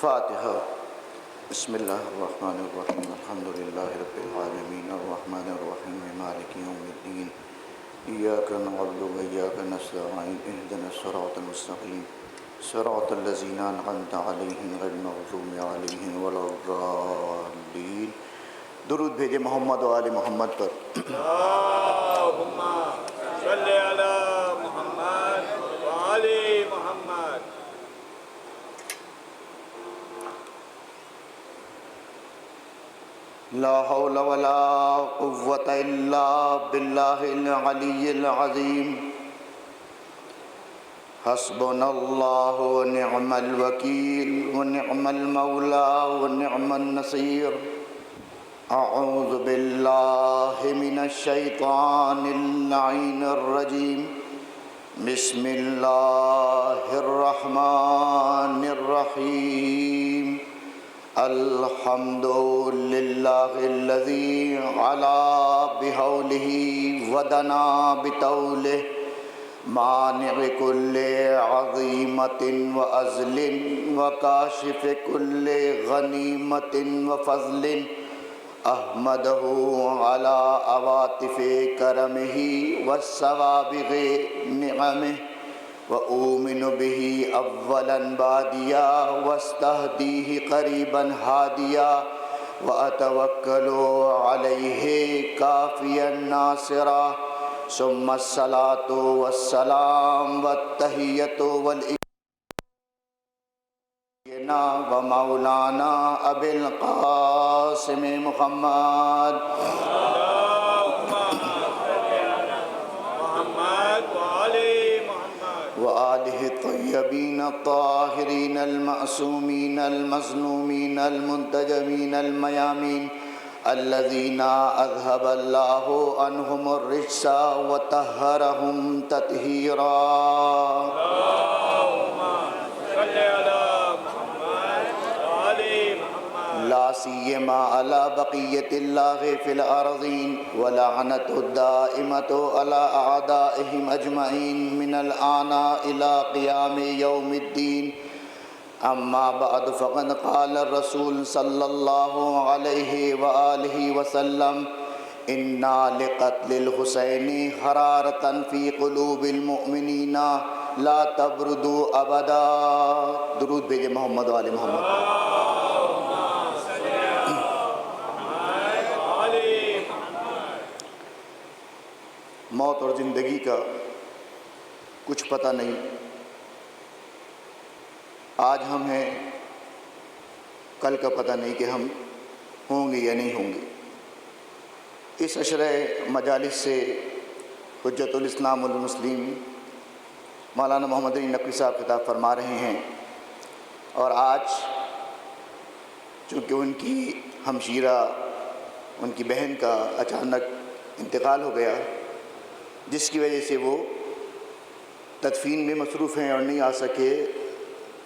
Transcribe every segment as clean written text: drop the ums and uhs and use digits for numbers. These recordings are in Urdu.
فاتحہ۔ بسم اللہ الرحمن الرحیم الحمد للہ رب العالمین الرحمن الرحیم مالک یوم الدین ایاک نعبد و ایاک نستعین اہدنا الصراط المستقیم صراط الذین انعمت علیہم غیر المغضوب علیہم ولا الضالین۔ درود بھیجے محمد و آل محمد پر۔ اللہم صلی علی محمد و آل محمد۔ لا حول ولا قوة الا باللہ العلی العظیم۔ حسبنا اللہ ونعم الوکیل ونعم المولا ونعم النصیر۔ اعوذ باللہ من الشیطان اللعین الرجیم۔ بسم اللہ الرحمن الرحیم۔ الحمد للہ الذی علا بحولہ ودنا بطولہ مانع کل عظیمت وعزل وکاشف کل غنیمت وفضل۔ احمدہ علی عواطف کرمہ والسوابغ نعمہ وأؤمن به اولا بادیا واستہدیہ قریبا ہادیا واتوکل علیہ کافیا ناصرا۔ ثم الصلاة والسلام والتحیۃ ومولانا ابی القاسم محمد وآلہ الطیبین الطاہرین المعصومین المظلومین المنتجبین المیامین الذین اذهب اللہ عنہم الرجس وطہرہم تطہیرا۔ لا سیما علی بقیت اللہ فی الارضین ولعنت الدائمت علی اعدائہم اجمعین من الآن الى قیام یوم الدین۔ اما بعد فقد قال الرسول صلی اللہ علیہ وآلہ وسلم انا لقتل الحسین حرارتا فی قلوب المؤمنین لا تبردوا ابدا۔ درود بھیجے محمد و آل محمد۔ موت اور زندگی کا کچھ پتہ نہیں، آج ہم ہیں، کل کا پتہ نہیں کہ ہم ہوں گے یا نہیں ہوں گے۔ اس عشرہ مجالس سے حجت الاسلام والمسلمین مولانا محمد علی نقوی صاحب خطاب فرما رہے ہیں، اور آج چونکہ ان کی ہمشیرہ، ان کی بہن کا اچانک انتقال ہو گیا، جس کی وجہ سے وہ تدفین میں مصروف ہیں اور نہیں آ سکے،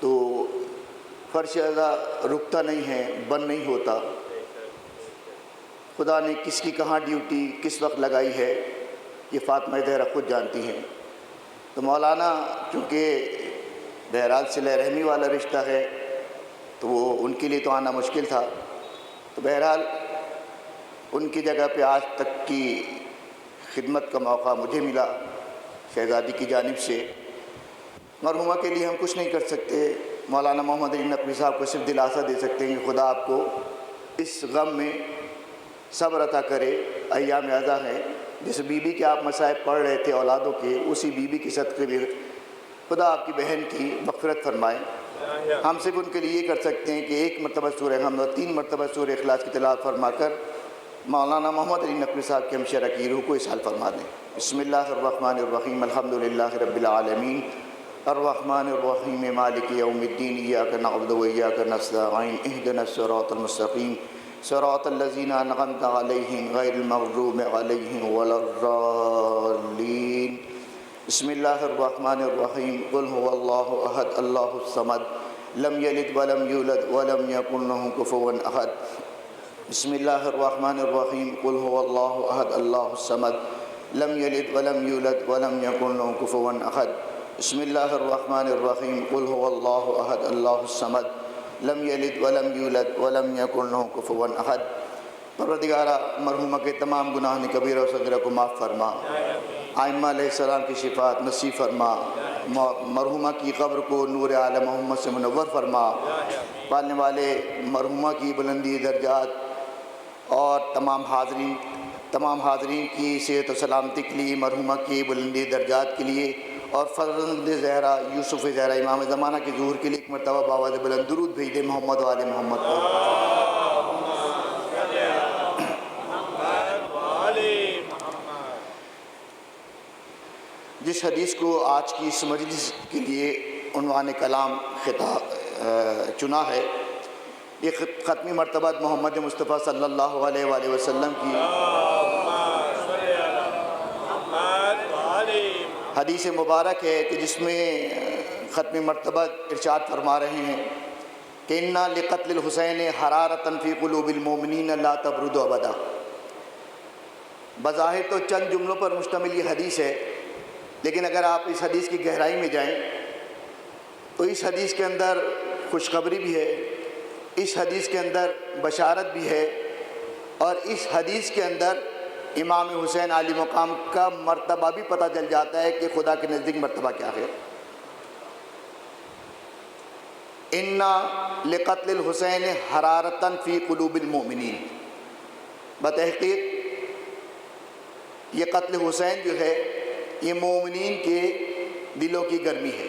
تو فرش ازا رکتا نہیں ہے، بند نہیں ہوتا۔ خدا نے کس کی کہاں ڈیوٹی کس وقت لگائی ہے یہ فاطمہ زہرا خود جانتی ہیں۔ تو مولانا چونکہ بہرحال صلہ رحمی والا رشتہ ہے تو وہ ان کے لیے تو آنا مشکل تھا، تو بہرحال ان کی جگہ پہ آج تک کی خدمت کا موقع مجھے ملا شہزادی کی جانب سے۔ مرحومہ کے لیے ہم کچھ نہیں کر سکتے، مولانا محمد علی نقوی صاحب کو صرف دلاسا دے سکتے ہیں کہ خدا آپ کو اس غم میں صبر عطا کرے۔ ایام ازا ہے، جس بی بی کے آپ مصائب پڑھ رہے تھے اولادوں کے، اسی بی بی کے صدقے میں خدا آپ کی بہن کی مغفرت فرمائے۔ ہم صرف ان کے لیے یہ کر سکتے ہیں کہ ایک مرتبہ سورہ حمد اور 3 مرتبہ سورہ اخلاص کی تلاوت فرما کر مولانا محمد علی نقوی صاحب کے ہمشیرہ کی روح کو اسحال فرما دیں۔ بسم اللہ الرحمن الرحیم الحمد للہ رب العالمین الرحمن الرحیم مالک یوم الدین ایاک نعبد و ایاک نستعین اہدنا الصراط المستقیم صراط الذین انعمت علیہم غیر المغضوب علیہم ولا الضالین۔ بسم اللہ الرحمن الرحیم قل هو اللہ احد اللہ الصمد لم یلد ولم یولد ولم یکن له کفوا احد۔ بسم اللہ الرحمن الرحیم قل هو اللہ احد اللہ الصمد لم یلد ولم یولد ولم یکن له کفوا احد۔ بسم اللہ الرحمن الرحیم قل هو اللہ احد اللہ الصمد لم یلد ولم یولد ولم یکن لہ کفوا احد۔ پروردگارہ مرحومہ کے تمام گناہ کبیرہ و صغیرہ کو معاف فرما، آئمہ علیہ السلام کی شفاعت نصیب فرما، مرحومہ کی قبر کو نور اعلی محمد سے منور فرما، پالنے والے مرحومہ کی بلندی درجات اور تمام حاضرین کی صحت و سلامتی کے لیے، مرحومہ کی بلندی درجات کے لیے، اور فرزند زہرا یوسف زہرا امام زمانہ کے ظہور کے لیے ایک مرتبہ باوجہ بلند درود بھیج دے محمد و آل محمد پر۔ جس حدیث کو آج کی اس مجلس کے لیے عنوان کلام چنا ہے، یہ ختمی مرتبہ محمد مصطفیٰ صلی اللہ علیہ وآلہ وسلم کی حدیث مبارک ہے کہ جس میں ختمی مرتبہ ارشاد فرما رہے ہیں کہ اِنَّا لِقَتْلِ الْحُسَيْنِ حَرَارَةً فِي قُلُوبِ الْمُؤْمِنِينَ لَا تَبْرُدُ أَبَدًا۔ بظاہر تو چند جملوں پر مشتمل یہ حدیث ہے، لیکن اگر آپ اس حدیث کی گہرائی میں جائیں تو اس حدیث کے اندر خوشخبری بھی ہے، اس حدیث کے اندر بشارت بھی ہے، اور اس حدیث کے اندر امام حسین عالی مقام کا مرتبہ بھی پتہ چل جاتا ہے کہ خدا کے نزدیک مرتبہ کیا ہے۔ اِنَّا لِقَتْلِ الْحُسَيْنِ حَرَارَةً فِي قُلُوبِ الْمُؤْمِنِينَ، بتحقیق یہ قتل حسین جو ہے یہ مومنین کے دلوں کی گرمی ہے۔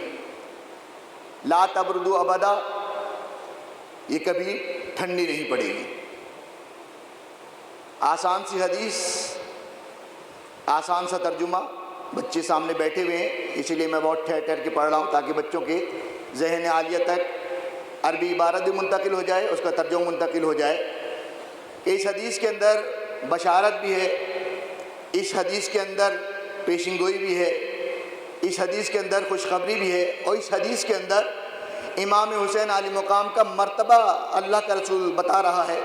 لا تبردو ابدا، یہ کبھی ٹھنڈی نہیں پڑے گی۔ آسان سی حدیث، آسان سا ترجمہ، بچے سامنے بیٹھے ہوئے ہیں اسی لیے میں بہت ٹھہر ٹھہر کے پڑھ رہا ہوں تاکہ بچوں کے ذہن عالیہ تک عربی عبارت بھی منتقل ہو جائے، اس کا ترجمہ منتقل ہو جائے کہ اس حدیث کے اندر بشارت بھی ہے، اس حدیث کے اندر پیشن گوئی بھی ہے، اس حدیث کے اندر خوشخبری بھی ہے، اور اس حدیث کے اندر امام حسین عالی مقام کا مرتبہ اللہ کا رسول بتا رہا ہے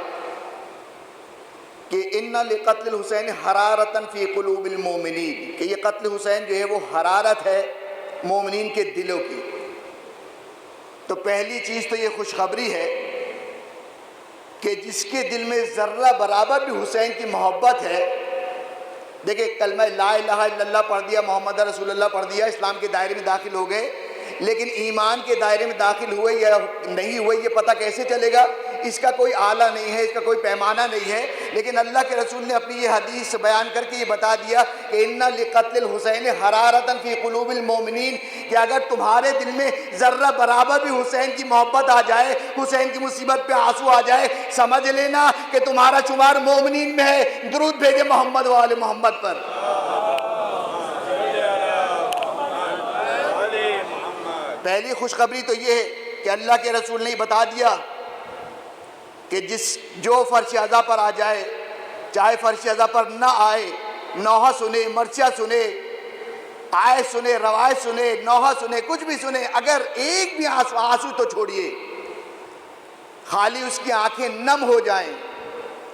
کہ اِنَّا لِقَتْلِ الْحُسَيْنِ حَرَارَةً فِي قُلُوبِ الْمُؤْمِنِينَ، کہ یہ قتل حسین جو ہے وہ حرارت ہے مومنین کے دلوں کی۔ تو پہلی چیز تو یہ خوشخبری ہے کہ جس کے دل میں ذرہ برابر بھی حسین کی محبت ہے، دیکھیں کلمہ لا الہ الا اللہ پڑھ دیا، محمد رسول اللہ پڑھ دیا، اسلام کے دائرے میں داخل ہو گئے، لیکن ایمان کے دائرے میں داخل ہوئے یا نہیں ہوئے یہ پتہ کیسے چلے گا؟ اس کا کوئی آلہ نہیں ہے، اس کا کوئی پیمانہ نہیں ہے، لیکن اللہ کے رسول نے اپنی یہ حدیث بیان کر کے یہ بتا دیا کہ اِنَّا لِقَتْلِ الْحُسَيْنِ حَرَارَةً فِي قُلُوبِ الْمُؤْمِنِينَ، کہ اگر تمہارے دل میں ذرہ برابر بھی حسین کی محبت آ جائے، حسین کی مصیبت پہ آنسو آ جائے، سمجھ لینا کہ تمہارا شمار مومنین میں ہے۔ درود بھیجے محمد و آل محمد پر۔ پہلی خوشخبری تو یہ ہے کہ اللہ کے رسول نے بتا دیا کہ جو فرش عزا پر آ جائے، چاہے فرش عزا پر نہ آئے، نوحہ سنے، مرثیہ سنے، آیت سنے، روایت سنے، نوحہ سنے، کچھ بھی سنے، اگر ایک بھی آنسو تو چھوڑیے، خالی اس کی آنکھیں نم ہو جائیں،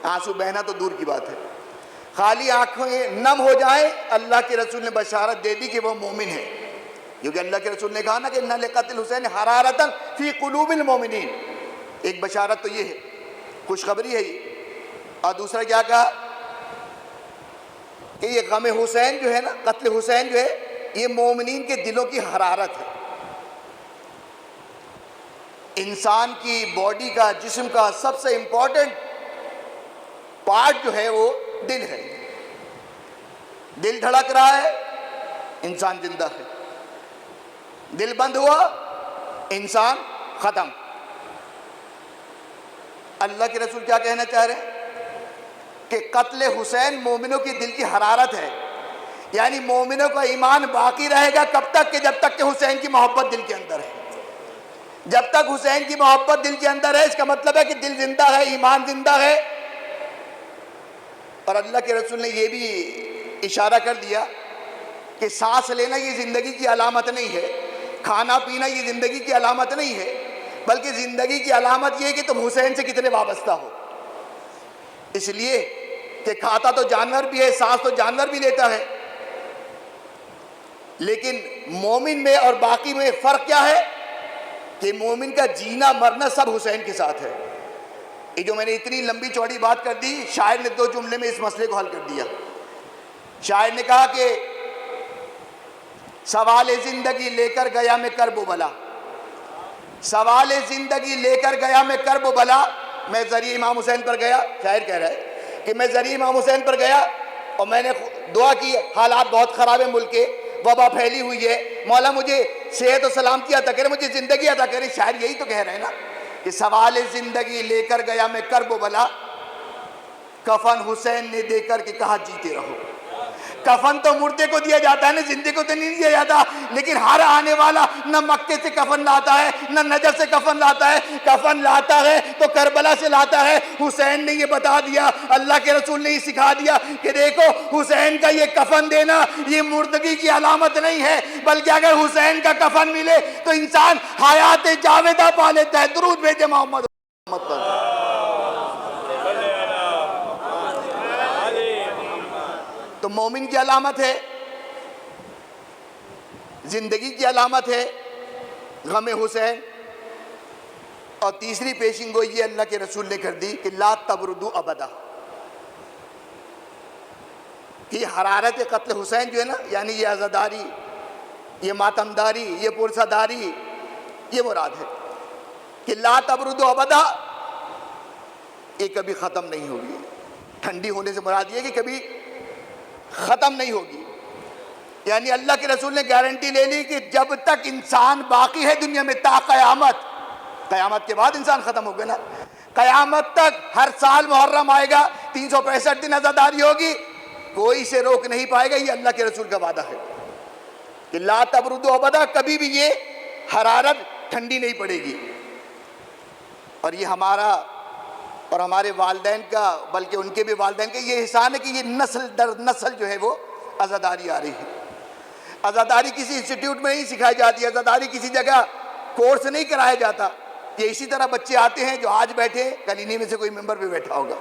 آنسو بہنا تو دور کی بات ہے، خالی آنکھیں نم ہو جائیں، اللہ کے رسول نے بشارت دے دی کہ وہ مومن ہے، کیونکہ اللہ کے رسول نے کہا نا کہ اِنَّا لِقَتْلِ الْحُسَيْنِ حَرَارَةً فِي قُلُوبِ الْمُؤْمِنِينَ، ایک بشارت تو یہ ہے، خوشخبری ہے یہ، اور دوسرا کیا کہا کہ یہ غم حسین جو ہے نا، قتل حسین جو ہے یہ مومنین کے دلوں کی حرارت ہے۔ انسان کی باڈی کا، جسم کا سب سے امپورٹنٹ پارٹ جو ہے وہ دل ہے، دل دھڑک رہا ہے انسان زندہ ہے، دل بند ہوا انسان ختم۔ اللہ کے رسول کیا کہنا چاہ رہے ہیں کہ قتل حسین مومنوں کی دل کی حرارت ہے، یعنی مومنوں کا ایمان باقی رہے گا کب تک؟ کہ جب تک کہ حسین کی محبت دل کے اندر ہے۔ جب تک حسین کی محبت دل کے اندر ہے اس کا مطلب ہے کہ دل زندہ ہے، ایمان زندہ ہے۔ اور اللہ کے رسول نے یہ بھی اشارہ کر دیا کہ سانس لینا یہ زندگی کی علامت نہیں ہے، کھانا پینا یہ زندگی کی علامت نہیں ہے، بلکہ زندگی کی علامت یہ ہے کہ تم حسین سے کتنے وابستہ ہو۔ اس لیے کہ کھاتا تو جانور بھی ہے، سانس تو جانور بھی لیتا ہے، لیکن مومن میں اور باقی میں فرق کیا ہے کہ مومن کا جینا مرنا سب حسین کے ساتھ ہے۔ یہ جو میں نے اتنی لمبی چوڑی بات کر دی، شاعر نے 2 جملے میں اس مسئلے کو حل کر دیا۔ شاعر نے کہا کہ سوال زندگی لے کر گیا میں کرب و بلا، سوال زندگی لے کر گیا میں کرب و بلا، میں ذریعہ امام حسین پر گیا۔ شاعر کہہ رہا ہے کہ میں ذریعہ امام حسین پر گیا اور میں نے دعا کی، حالات بہت خراب ہیں ملک کے، وبا پھیلی ہوئی ہے، مولا مجھے صحت و سلامتی عطا کرے، مجھے زندگی عطا کرے۔ شاعر یہی تو کہہ رہے ہیں نا کہ سوال زندگی لے کر گیا میں کرب و بلا، کفن حسین نے دے کر کے کہا جیتے رہو۔ کفن تو مردے کو دیا جاتا ہے نا، زندے کو تو نہیں دیا جاتا، لیکن ہر آنے والا نہ مکے سے کفن لاتا ہے نہ نجف سے کفن لاتا ہے، کفن لاتا ہے تو کربلا سے لاتا ہے۔ حسین نے یہ بتا دیا، اللہ کے رسول نے یہ سکھا دیا کہ دیکھو حسین کا یہ کفن دینا یہ مردگی کی علامت نہیں ہے، بلکہ اگر حسین کا کفن ملے تو انسان حیات جاویدہ پا لیتا ہے۔ درود بھیجے محمد پر۔ تو مومن کی علامت ہے، زندگی کی علامت ہے غم حسین۔ اور تیسری پیشن گوئی یہ اللہ کے رسول نے کر دی کہ لا تبردو ابدا، کہ حرارت قتل حسین جو ہے نا، یعنی یہ عزاداری، یہ ماتمداری، یہ پرساداری، یہ مراد ہے کہ لا تبردو ابدا، یہ کبھی ختم نہیں ہوگی۔ ٹھنڈی ہونے سے مراد یہ کہ کبھی ختم نہیں ہوگی، یعنی اللہ کے رسول نے گارنٹی لے لی کہ جب تک انسان باقی ہے دنیا میں تا قیامت، قیامت کے بعد انسان ختم ہو گیا نا، قیامت تک ہر سال محرم آئے گا، 365 دن عزاداری ہوگی، کوئی اسے روک نہیں پائے گا۔ یہ اللہ کے رسول کا وعدہ ہے کہ لا تبردو ابدا، کبھی بھی یہ حرارت ٹھنڈی نہیں پڑے گی۔ اور یہ ہمارا اور ہمارے والدین کا، بلکہ ان کے بھی والدین کا یہ احسان ہے کہ یہ نسل در نسل جو ہے وہ عزاداری آ رہی ہے۔ عزاداری کسی انسٹیٹیوٹ میں نہیں سکھائی جاتی، عزاداری کسی جگہ کورس نہیں کرایا جاتا، یہ اسی طرح بچے آتے ہیں جو آج بیٹھے، کل انہی میں سے کوئی ممبر پہ بیٹھا ہوگا۔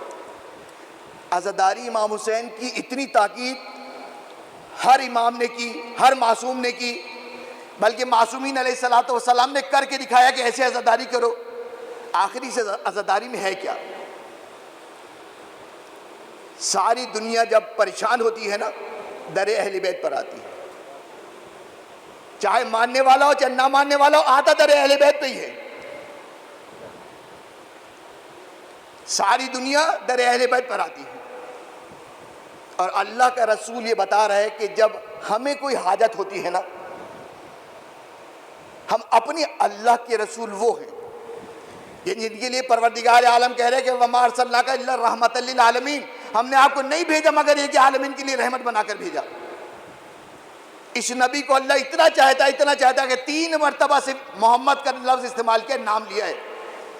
عزاداری امام حسین کی اتنی تاکید ہر امام نے کی، ہر معصوم نے کی، بلکہ معصومین علیہ الصلوۃ والسلام نے کر کے دکھایا کہ ایسے عزاداری کرو۔ آخری سے عزاداری میں ہے کیا؟ ساری دنیا جب پریشان ہوتی ہے نا، در اہل بیت پر آتی ہے، چاہے ماننے والا ہو چاہے نہ ماننے والا ہو، آتا در اہل بیت پہ ہی ہے۔ ساری دنیا در اہل بیت پر آتی ہے، اور اللہ کا رسول یہ بتا رہا ہے کہ جب ہمیں کوئی حاجت ہوتی ہے نا، ہم اپنی اللہ کے رسول وہ ہیں جن کے لیے پروردگار عالم کہہ رہے کہ وَمَا أَرْسَلْنَاكَ إِلَّا رَحْمَةً لِّلْعَالَمِينَ، ہم نے آپ کو نہیں بھیجا مگر یہ کہ عالمین کے لیے رحمت بنا کر بھیجا۔ اس نبی کو اللہ اتنا چاہتا ہے کہ 3 مرتبہ سے محمد کا لفظ استعمال کیا، نام لیا ہے،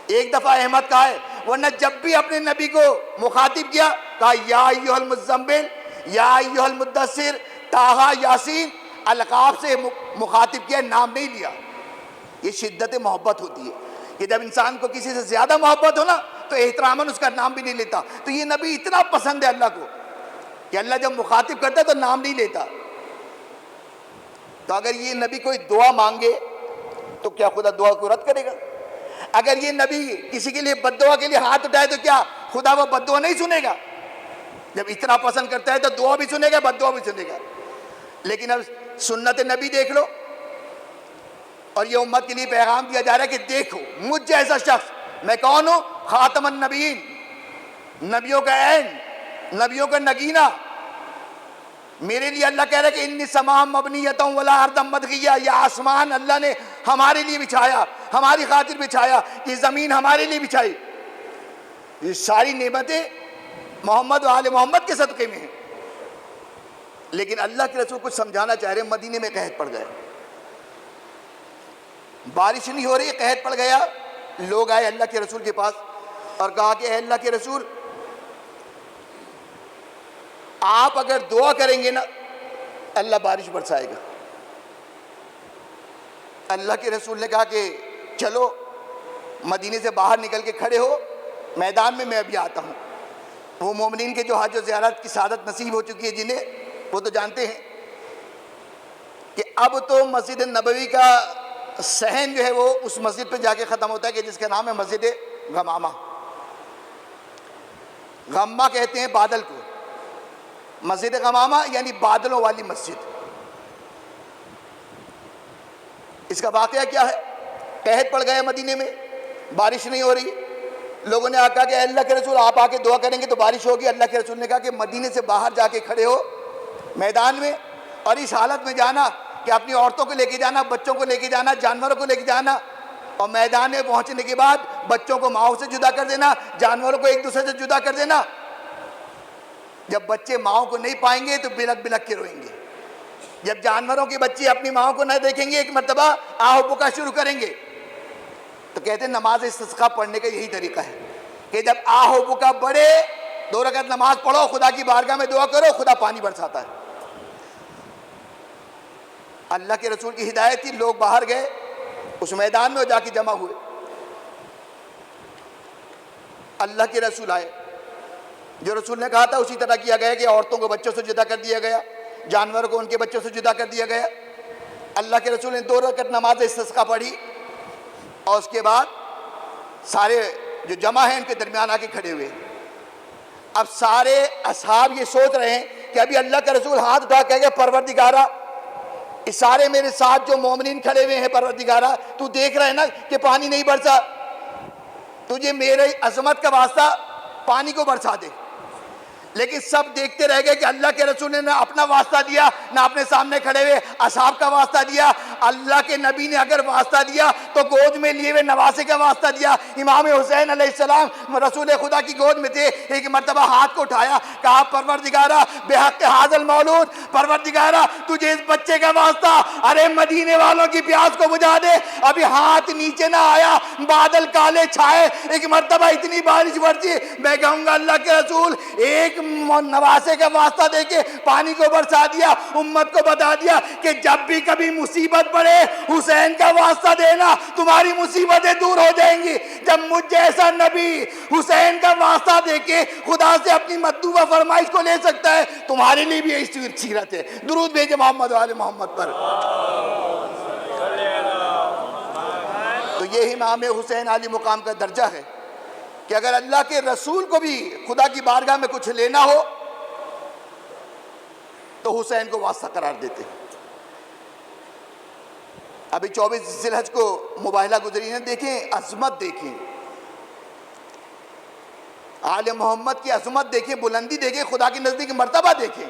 ایک دفعہ احمد کہا ہے، ورنہ جب بھی اپنے نبی کو مخاطب کیا کہا یا ایھا المزمل، یا ایھا المدثر، طٰہٰ، یاسین، القاب سے مخاطب کیا، نام نہیں لیا۔ یہ شدت محبت ہوتی ہے کہ جب انسان کو کسی سے زیادہ محبت ہو نا تو احتراماً اس کا نام بھی نہیں لیتا۔ تو یہ نبی اتنا پسند ہے اللہ کو کہ اللہ جب مخاطب کرتا ہے تو نام نہیں لیتا۔ تو اگر یہ نبی کوئی دعا مانگے تو کیا خدا دعا کو رد کرے گا؟ اگر یہ نبی کسی کے لیے بد دعا کے لیے ہاتھ اٹھائے تو کیا خدا وہ بد دعا نہیں سنے گا؟ جب اتنا پسند کرتا ہے تو دعا بھی سنے گا، بد دعا بھی سنے گا۔ لیکن اب سنت نبی دیکھ لو، اور یہ امت کے لیے پیغام دیا جا رہا ہے کہ دیکھو مجھ جیسا شخص، میں کون ہوں؟ خاتم النبیین، نبیوں کا عین، نبیوں کا نگینہ۔ میرے لیے اللہ کہہ رہا ہے کہ انی سماء مبنیۃ ولا ارض مدغیہ، یہ آسمان اللہ نے ہمارے لیے بچھایا، ہماری خاطر بچھایا، یہ زمین ہمارے لیے بچھائی۔ یہ ساری نعمتیں محمد و آل محمد کے صدقے میں ہیں۔ لیکن اللہ کے رسول کچھ سمجھانا چاہ رہے ہیں، مدینے میں قحط پڑ گئے، بارش نہیں ہو رہی، قحط پڑ گیا۔ لوگ آئے اللہ کے رسول کے پاس اور کہا کہ اے اللہ کے رسول، آپ اگر دعا کریں گے نا اللہ بارش برسائے گا۔ اللہ کے رسول نے کہا کہ چلو مدینے سے باہر نکل کے کھڑے ہو میدان میں ابھی آتا ہوں۔ وہ مومنین کے جو حج و زیارت کی سعادت نصیب ہو چکی ہے جنہیں، وہ تو جانتے ہیں کہ اب تو مسجد نبوی کا صحن جو ہے وہ اس مسجد پہ جا کے ختم ہوتا ہے کہ جس کا نام ہے مسجد غمامہ. غمہ کہتے ہیں بادل کو. مسجد غمامہ یعنی بادلوں والی مسجد. اس کا واقعہ کیا ہے؟ قحط پڑ گیا مدینے میں, بارش نہیں ہو رہی. لوگوں نے کہا کہ اے اللہ کے رسول آپ آ کے دعا کریں گے تو بارش ہوگی. اللہ کے رسول نے کہا کہ مدینے سے باہر جا کے کھڑے ہو میدان میں, اور اس حالت میں جانا کہ اپنی عورتوں کو لے کے جانا, بچوں کو لے کے جانا, جانوروں کو لے کے جانا, اور میدان میں پہنچنے کے بعد بچوں کو ماؤں سے جدا کر دینا, جانوروں کو ایک دوسرے سے جدا کر دینا. جب بچے ماؤں کو نہیں پائیں گے تو بلک بلک کے روئیں گے. جب جانوروں کے بچے اپنی ماؤں کو نہ دیکھیں گے ایک مرتبہ آہ بکا شروع کریں گے. تو کہتے ہیں نماز استسقاء پڑھنے کا یہی طریقہ ہے کہ جب آہ بکا بڑھے 2 رکعت نماز پڑھو, خدا کی بارگاہ میں دعا کرو, خدا پانی برساتا ہے. اللہ کے رسول کی ہدایت تھی. لوگ باہر گئے اس میدان میں جا کے جمع ہوئے. اللہ کے رسول آئے, جو رسول نے کہا تھا اسی طرح کیا گیا کہ عورتوں کو بچوں سے جدا کر دیا گیا, جانوروں کو ان کے بچوں سے جدا کر دیا گیا. اللہ کے رسول نے 2 رکعت نماز استسقاء پڑھی, اور اس کے بعد سارے جو جمع ہیں ان کے درمیان آ کے کھڑے ہوئے. اب سارے اصحاب یہ سوچ رہے ہیں کہ ابھی اللہ کا رسول ہاتھ اٹھا کہہ گئے پروردگارہ اس سارے میرے ساتھ جو مومنین کھڑے ہوئے ہیں, پروردگارہ تو دیکھ رہے ہیں نا کہ پانی نہیں برسا, تجھے میرے عظمت کا واسطہ پانی کو برسا دے. لیکن سب دیکھتے رہ گئے کہ اللہ کے رسول نے نہ اپنا واسطہ دیا, نہ اپنے سامنے کھڑے ہوئے اصحاب کا واسطہ دیا. اللہ کے نبی نے اگر واسطہ دیا تو گود میں لیے ہوئے نواسے کا واسطہ دیا. امام حسین علیہ السلام رسول خدا کی گود میں تھے. ایک مرتبہ ہاتھ کو اٹھایا, کہا پروردگارہ بحق حاضر مولود, پروردگارہ تجھے اس بچے کا واسطہ, ارے مدینے والوں کی پیاس کو بجھا دے. ابھی ہاتھ نیچے نہ آیا, بادل کالے چھائے, ایک مرتبہ اتنی بارش برسی, میں کہوں گا اللہ کے رسول ایک نواسے کا واسطہ دے کے پانی کو برسا دیا. امت کو بتا دیا کہ جب بھی کبھی مصیبت پڑے حسین کا واسطہ دینا, تمہاری مصیبتیں دور ہو جائیں گی. جب مجھ جیسا نبی حسین کا واسطہ دے کے خدا سے اپنی مطلوبہ فرمائش کو لے سکتا ہے, تمہارے لیے بھی یہی سیرت ہے. درود بھیجے محمد و آل محمد پر. تو یہ امام حسین علی مقام کا درجہ ہے کہ اگر اللہ کے رسول کو بھی خدا کی بارگاہ میں کچھ لینا ہو تو حسین کو واسطہ قرار دیتے ہیں. ابھی 24 ذی الحج کو مباہلہ گزری ہے, دیکھیں عظمت, دیکھیں آل محمد کی عظمت, دیکھیں بلندی, دیکھیں خدا کی نزدیک مرتبہ, دیکھیں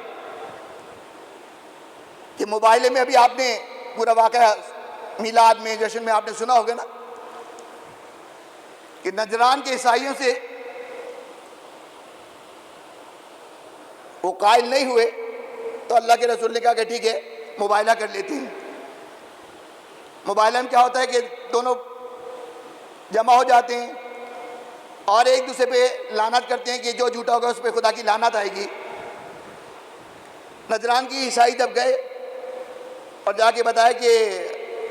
کہ مباہلے میں ابھی آپ نے پورا واقعہ میلاد میں جشن میں آپ نے سنا ہوگا نا کہ نجران کے عیسائیوں سے وہ قائل نہیں ہوئے تو اللہ کے رسول نے کہا کہ ٹھیک ہے مباہلہ کر لیتے ہیں. مباہلہ میں کیا ہوتا ہے کہ دونوں جمع ہو جاتے ہیں اور ایک دوسرے پہ لعنت کرتے ہیں کہ جو جھوٹا ہوگا اس پہ خدا کی لعنت آئے گی. نجران کی عیسائی جب گئے اور جا کے بتایا کہ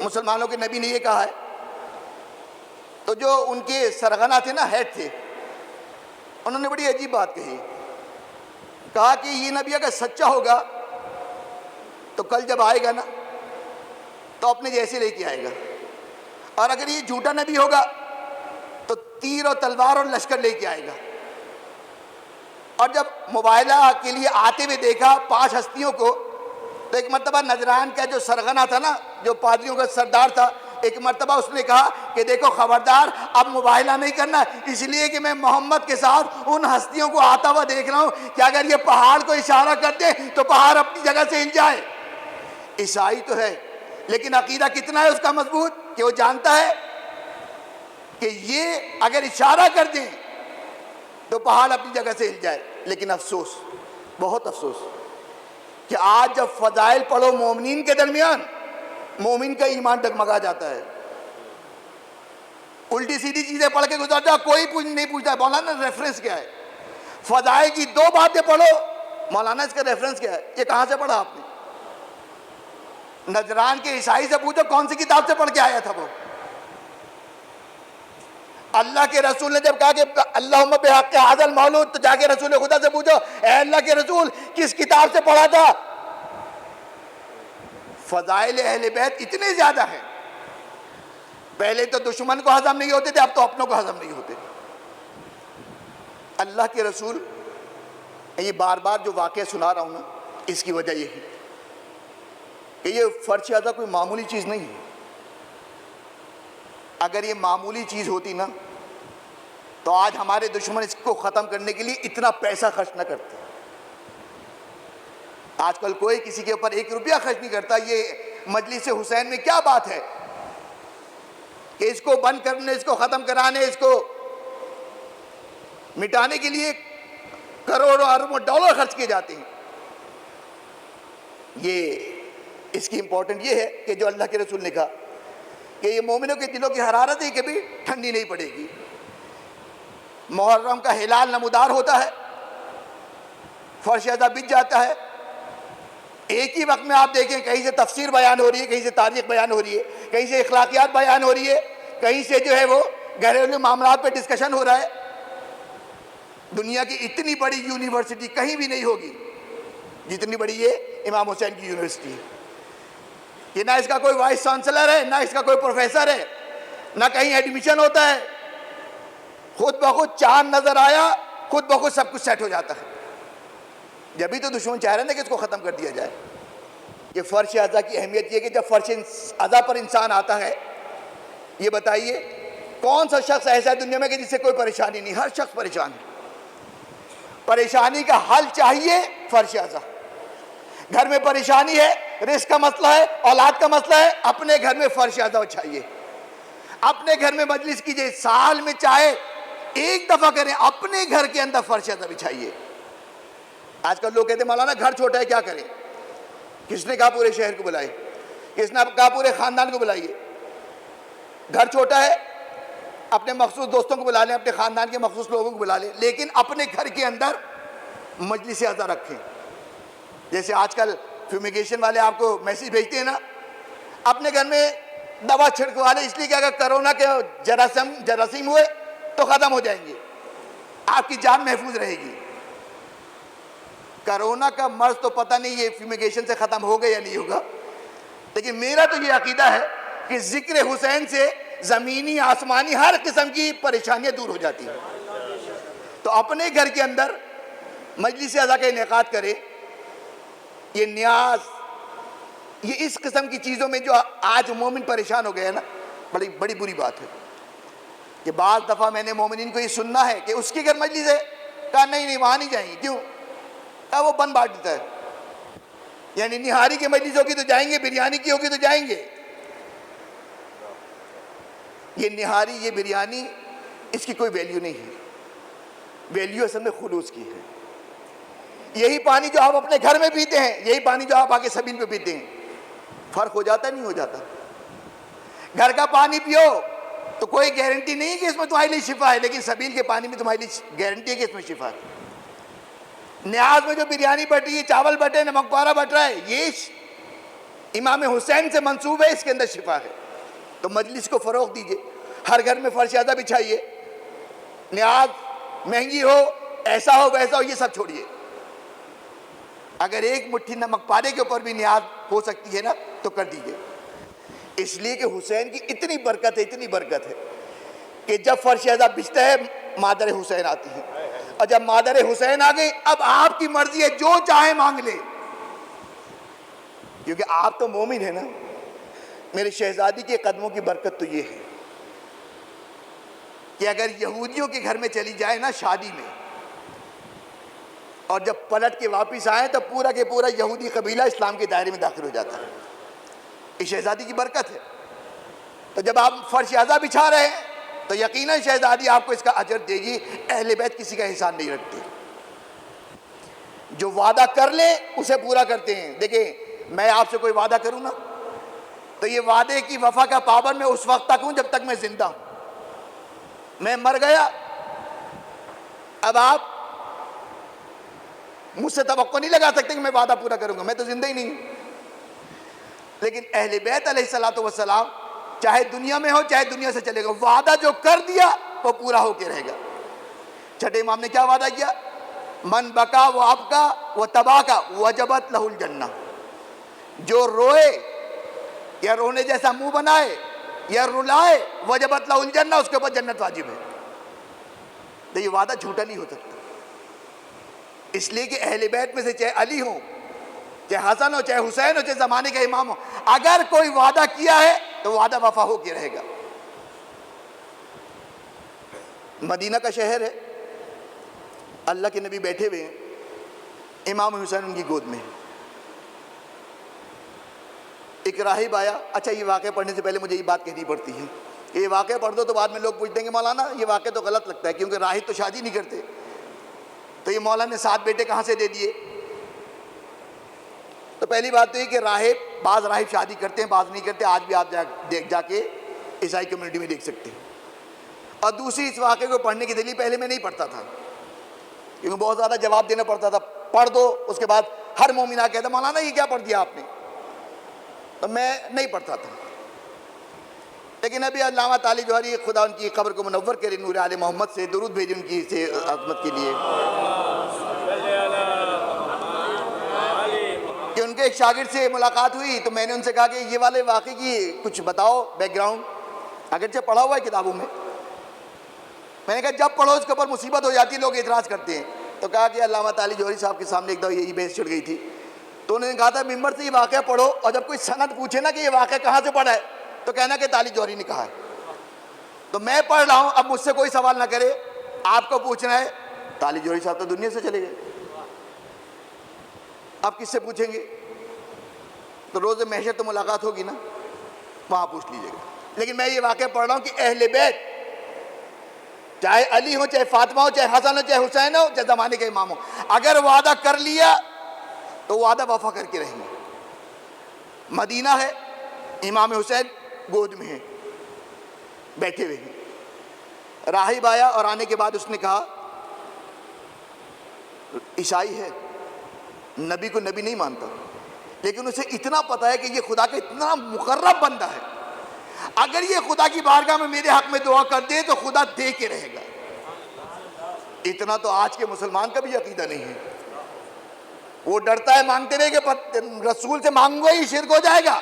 مسلمانوں کے نبی نے یہ کہا ہے, تو جو ان کے سرغنہ تھے نا, ہیڈ تھے, انہوں نے بڑی عجیب بات کہی. کہا کہ یہ نبی اگر سچا ہوگا تو کل جب آئے گا نا تو اپنے جیسے لے کے آئے گا, اور اگر یہ جھوٹا نبی ہوگا تو تیر اور تلوار اور لشکر لے کے آئے گا. اور جب مباہلہ کے لیے آتے ہوئے دیکھا 5 ہستیوں کو, تو ایک مرتبہ نجران کا جو سرغنہ تھا نا, جو پادریوں کا سردار تھا, ایک مرتبہ اس نے کہا کہ دیکھو خبردار اب مباہلہ نہیں کرنا, اس لیے کہ میں محمد کے ساتھ ان ہستیوں کو آتا ہوا دیکھ رہا ہوں کہ اگر یہ پہاڑ کو اشارہ کر دے تو پہاڑ اپنی جگہ سے ہل جائے. عیسائی تو ہے لیکن عقیدہ کتنا ہے اس کا مضبوط کہ وہ جانتا ہے کہ یہ اگر اشارہ کر دیں تو پہاڑ اپنی جگہ سے ہل جائے. لیکن افسوس, بہت افسوس کہ آج جب فضائل پڑھو مومنین کے درمیان, مومن کا ایمان ڈگمگا جاتا ہے. الٹی سیدھی چیزیں پڑھ کے گزر جاؤ, کوئی نہیں پوچھتا مولانا ریفرنس کیا ہے. فضائل کی 2 باتیں پڑھو, مولانا اس کا ریفرنس کیا ہے, یہ کہاں سے پڑھا آپ نے. نجران کے عیسائی سے پوچھو کون سی کتاب سے پڑھ کے آیا تھا وہ. اللہ کے رسول نے جب کہا کہ اللہم بحق ھذا المولود, تو جا کے رسول خدا سے پوچھو اے اللہ کے رسول کس کتاب سے پڑھا تھا. فضائل اہل بیت اتنے زیادہ ہیں پہلے تو دشمن کو ہضم نہیں ہوتے تھے، اب تو اپنوں کو ہضم نہیں ہوتے۔ اللہ کے رسول، یہ بار بار جو واقعہ سنا رہا ہوں نا، اس کی وجہ یہ ہے کہ یہ فرش اعضا کوئی معمولی چیز نہیں ہے۔ اگر یہ معمولی چیز ہوتی نا تو آج ہمارے دشمن اس کو ختم کرنے کے لیے اتنا پیسہ خرچ نہ کرتے۔ آج کل کوئی کسی کے اوپر 1 روپیہ خرچ نہیں کرتا۔ یہ مجلس حسین میں کیا بات ہے کہ اس کو بند کرنے، اس کو ختم کرانے، اس کو مٹانے کے لیے کروڑوں اربوں ڈالر خرچ کیے جاتے ہیں۔ یہ اس کی امپورٹنٹ یہ ہے کہ جو اللہ کے رسول نے کہا کہ یہ مومنوں کے دلوں کی حرارت ہے، کبھی ٹھنڈی نہیں پڑے گی۔ محرم کا ہلال نمودار ہوتا ہے، فرش اعضا بچ جاتا ہے، ایک ہی وقت میں آپ دیکھیں کہیں سے تفسیر بیان ہو رہی ہے، کہیں سے تاریخ بیان ہو رہی ہے، کہیں سے اخلاقیات بیان ہو رہی ہے، کہیں سے جو ہے وہ گھریلو معاملات پہ ڈسکشن ہو رہا ہے۔ دنیا کی اتنی بڑی یونیورسٹی کہیں بھی نہیں ہوگی جتنی بڑی یہ امام حسین کی یونیورسٹی ہے، کہ نہ اس کا کوئی وائس چانسلر ہے، نہ اس کا کوئی پروفیسر ہے، نہ کہیں ایڈمیشن ہوتا ہے، خود بخود چاند نظر آیا، خود بخود سب کچھ سیٹ ہو جاتا ہے۔ جبھی تو دشمن چاہ رہے ہیں کہ اس کو ختم کر دیا جائے۔ یہ فرش اعضا کی اہمیت یہ کہ جب فرش اعضا پر انسان آتا ہے، یہ بتائیے کون سا شخص ایسا ہے دنیا میں کہ جس سے کوئی پریشانی نہیں؟ ہر شخص پریشان ہے۔ پریشانی کا حل چاہیے فرش اعضا۔ گھر میں پریشانی ہے، رزق کا مسئلہ ہے، اولاد کا مسئلہ ہے، اپنے گھر میں فرش اعضا چاہیے۔ اپنے گھر میں مجلس کیجئے، سال میں چاہے 1 دفعہ کریں، اپنے گھر کے اندر فرش اعضا بچھائیے۔ آج کل لوگ کہتے ہیں مولانا گھر چھوٹا ہے کیا کریں؟ کس نے کہا پورے شہر کو بلائے؟ کس نے کہا پورے خاندان کو بلائیے؟ گھر چھوٹا ہے، اپنے مخصوص دوستوں کو بلا لیں، اپنے خاندان کے مخصوص لوگوں کو بلا لیں، لیکن اپنے گھر کے اندر مجلس اعضا رکھیں۔ جیسے آج کل فیومیگیشن والے آپ کو میسیج بھیجتے ہیں نا، اپنے گھر میں دوا چھڑکوا لیں، اس لیے کہ اگر کرونا کے جراثیم ہوئے تو ختم ہو جائیں گے، آپ کی جان محفوظ رہے گی۔ کرونا کا مرض تو پتہ نہیں یہ فیومیگیشن سے ختم ہوگا یا نہیں ہوگا، لیکن میرا تو یہ عقیدہ ہے کہ ذکر حسین سے زمینی آسمانی ہر قسم کی پریشانیاں دور ہو جاتی ہیں۔ تو اپنے گھر کے اندر مجلس اعضا کا انعقاد کرے۔ یہ نیاز، یہ اس قسم کی چیزوں میں جو آج مومن پریشان ہو گئے ہیں نا، بڑی بڑی بری بات ہے کہ بعض دفعہ میں نے مومنین کو یہ سننا ہے کہ اس کے گھر مجلس ہے، کہا نہیں وہاں نہیں جائیں گے۔ کیوں؟ کہا وہ بند بانٹ دیتا ہے، یعنی نہاری کی مجلس ہوگی تو جائیں گے، بریانی کی ہوگی تو جائیں گے۔ یہ نہاری، یہ بریانی، اس کی کوئی ویلیو نہیں ہے، ویلیو اصل میں خلوص کی ہے۔ یہی پانی جو آپ اپنے گھر میں پیتے ہیں، یہی پانی جو آپ آگے سبیل پہ پیتے ہیں، فرق ہو جاتا ہے نہیں ہو جاتا؟ گھر کا پانی پیو تو کوئی گارنٹی نہیں ہے کہ اس میں تمہارے لیے شفا ہے، لیکن سبیل کے پانی میں تمہارے لیے گارنٹی ہے کہ اس میں شفا ہے۔ نیاز میں جو بریانی بٹ رہی ہے، چاول بٹے، نمک پارا بٹ رہا ہے، یہ امام حسین سے منسوب ہے، اس کے اندر شفا ہے۔ تو مجلس کو فروغ دیجئے، ہر گھر میں فرش اعضا بچھائیے۔ نیاز مہنگی ہو، ایسا ہو ویسا ہو، یہ سب چھوڑیے۔ اگر 1 مٹھی نمک پارے کے اوپر بھی نیاز ہو سکتی ہے نا تو کر دیجئے، اس لیے کہ حسین کی اتنی برکت ہے، اتنی برکت ہے کہ جب فرش اعضا بچھتا ہے مادر حسین آتی ہے، اور جب مادر حسین آ گئی اب آپ کی مرضی ہے، جو چاہے مانگ لے، کیونکہ آپ تو مومن ہیں نا۔ میرے شہزادی کے قدموں کی برکت تو یہ ہے کہ اگر یہودیوں کے گھر میں چلی جائے نا شادی میں، اور جب پلٹ کے واپس آئیں تو پورا کے پورا یہودی قبیلہ اسلام کے دائرے میں داخل ہو جاتا ہے۔ یہ شہزادی کی برکت ہے۔ تو جب آپ فرش اعضا بچھا رہے ہیں تو یقیناً شہزادی آپ کو اس کا اجر دے گی۔ اہل بیت کسی کا احسان نہیں رکھتے، جو وعدہ کر لیں اسے پورا کرتے ہیں۔ دیکھیں میں آپ سے کوئی وعدہ کروں نا تو یہ وعدے کی وفا کا پابند میں اس وقت تک ہوں جب تک میں زندہ ہوں۔ میں مر گیا، اب آپ مجھ سے توقع نہیں لگا سکتے کہ میں وعدہ پورا کروں گا، میں تو زندہ ہی نہیں ہوں۔ لیکن اہل بیت علیہ الصلوۃ والسلام چاہے دنیا میں ہو چاہے دنیا سے چلے گا، وعدہ جو کر دیا وہ پورا ہو کے رہے گا۔ چھٹے امام نے کیا وعدہ کیا؟ من بکا وہ آپ کا وہ تباہ کا وجبت لہ الجنہ، جو روئے یا رونے جیسا منہ بنائے یا رلائے وجبت لہ الجنہ، اس کے اوپر جنت واجب ہے۔ تو یہ وعدہ جھوٹا نہیں ہو سکتا، اس لیے کہ اہل بیت میں سے چاہے علی ہو، چاہے حسن ہو، چاہے حسین ہو، چاہے زمانے کے امام ہو، اگر کوئی وعدہ کیا ہے تو وعدہ وفا ہو کے رہے گا۔ مدینہ کا شہر ہے، اللہ کے نبی بیٹھے ہوئے ہیں، امام حسین ان کی گود میں۔ ایک راہب آیا، اچھا یہ واقعہ پڑھنے سے پہلے مجھے یہ بات کہنی پڑتی ہے، یہ واقعہ پڑھ دو تو بعد میں لوگ پوچھ دیں گے مولانا یہ واقعہ تو غلط لگتا ہے کیونکہ راہب تو شادی نہیں کرتے، تو یہ مولانا نے 7 بیٹے کہاں سے دے دیے؟ تو پہلی بات تو یہ کہ راہب، بعض راہب شادی کرتے ہیں، بعض نہیں کرتے، آج بھی آپ جا کے عیسائی کمیونٹی میں دیکھ سکتے ہیں۔ اور دوسری اس واقعے کو پڑھنے کی دلیل، پہلے میں نہیں پڑھتا تھا کیونکہ بہت زیادہ جواب دینا پڑتا تھا، پڑھ دو، اس کے بعد ہر مومن آ کہتا مولانا یہ کیا پڑھ دیا آپ نے، تو میں نہیں پڑھتا تھا۔ لیکن ابھی علامہ تعالی جوہری، خدا ان کی قبر کو منور کرے، نور آل محمد سے درود بھیجے ان کی سے عظمت کے لیے، کہ ان کے ایک شاگرد سے ملاقات ہوئی تو میں نے ان سے کہا کہ یہ والے واقعے کی کچھ بتاؤ بیک گراؤنڈ، اگرچہ پڑھا ہوا ہے کتابوں میں۔ میں نے کہا جب پڑھو اس کے اوپر مصیبت ہو جاتی ہے لوگ اعتراض کرتے ہیں، تو کہا کہ علامہ تعالی جوہری صاحب کے سامنے ایک دفعہ یہی بحث چھڑ گئی تھی، تو انہوں نے کہا تھا ممبر سے یہ واقعہ پڑھو اور جب کوئی سند پوچھے نا کہ یہ واقعہ کہاں سے پڑھا ہے تو کہنا کہ تعالی جوہری نے کہا ہے۔ تو میں پڑھ رہا ہوں، اب مجھ سے کوئی سوال نہ کرے، آپ کو پوچھنا ہے، تعالی جوہری صاحب تو دنیا سے چلے گئے، آپ کس سے پوچھیں گے؟ تو روز محشر تو ملاقات ہوگی نا، وہاں پوچھ لیجیے گا۔ لیکن میں یہ واقعہ پڑھ رہا ہوں کہ اہل بیت، چاہے علی ہو، چاہے فاطمہ ہو، چاہے حسن ہو، چاہے حسین ہو، چاہے زمانے کے امام ہو، اگر وعدہ کر لیا تو وعدہ وفا کر کے رہیں گے۔ مدینہ ہے، امام حسین گود میں ہیں، بیٹھے ہوئے ہیں۔ راہب آیا اور آنے کے بعد اس نے کہا عیسائی ہے، نبی کو نبی نہیں مانتا، لیکن اسے اتنا پتہ ہے کہ یہ خدا کا اتنا مقرب بندہ ہے، اگر یہ خدا کی بارگاہ میں میرے حق میں دعا کر دے تو خدا دے کے رہے گا۔ اتنا تو آج کے مسلمان کا بھی عقیدہ نہیں ہے، وہ ڈرتا ہے مانگتے ہوئے کہ رسول سے مانگو ہی شرک ہو جائے گا،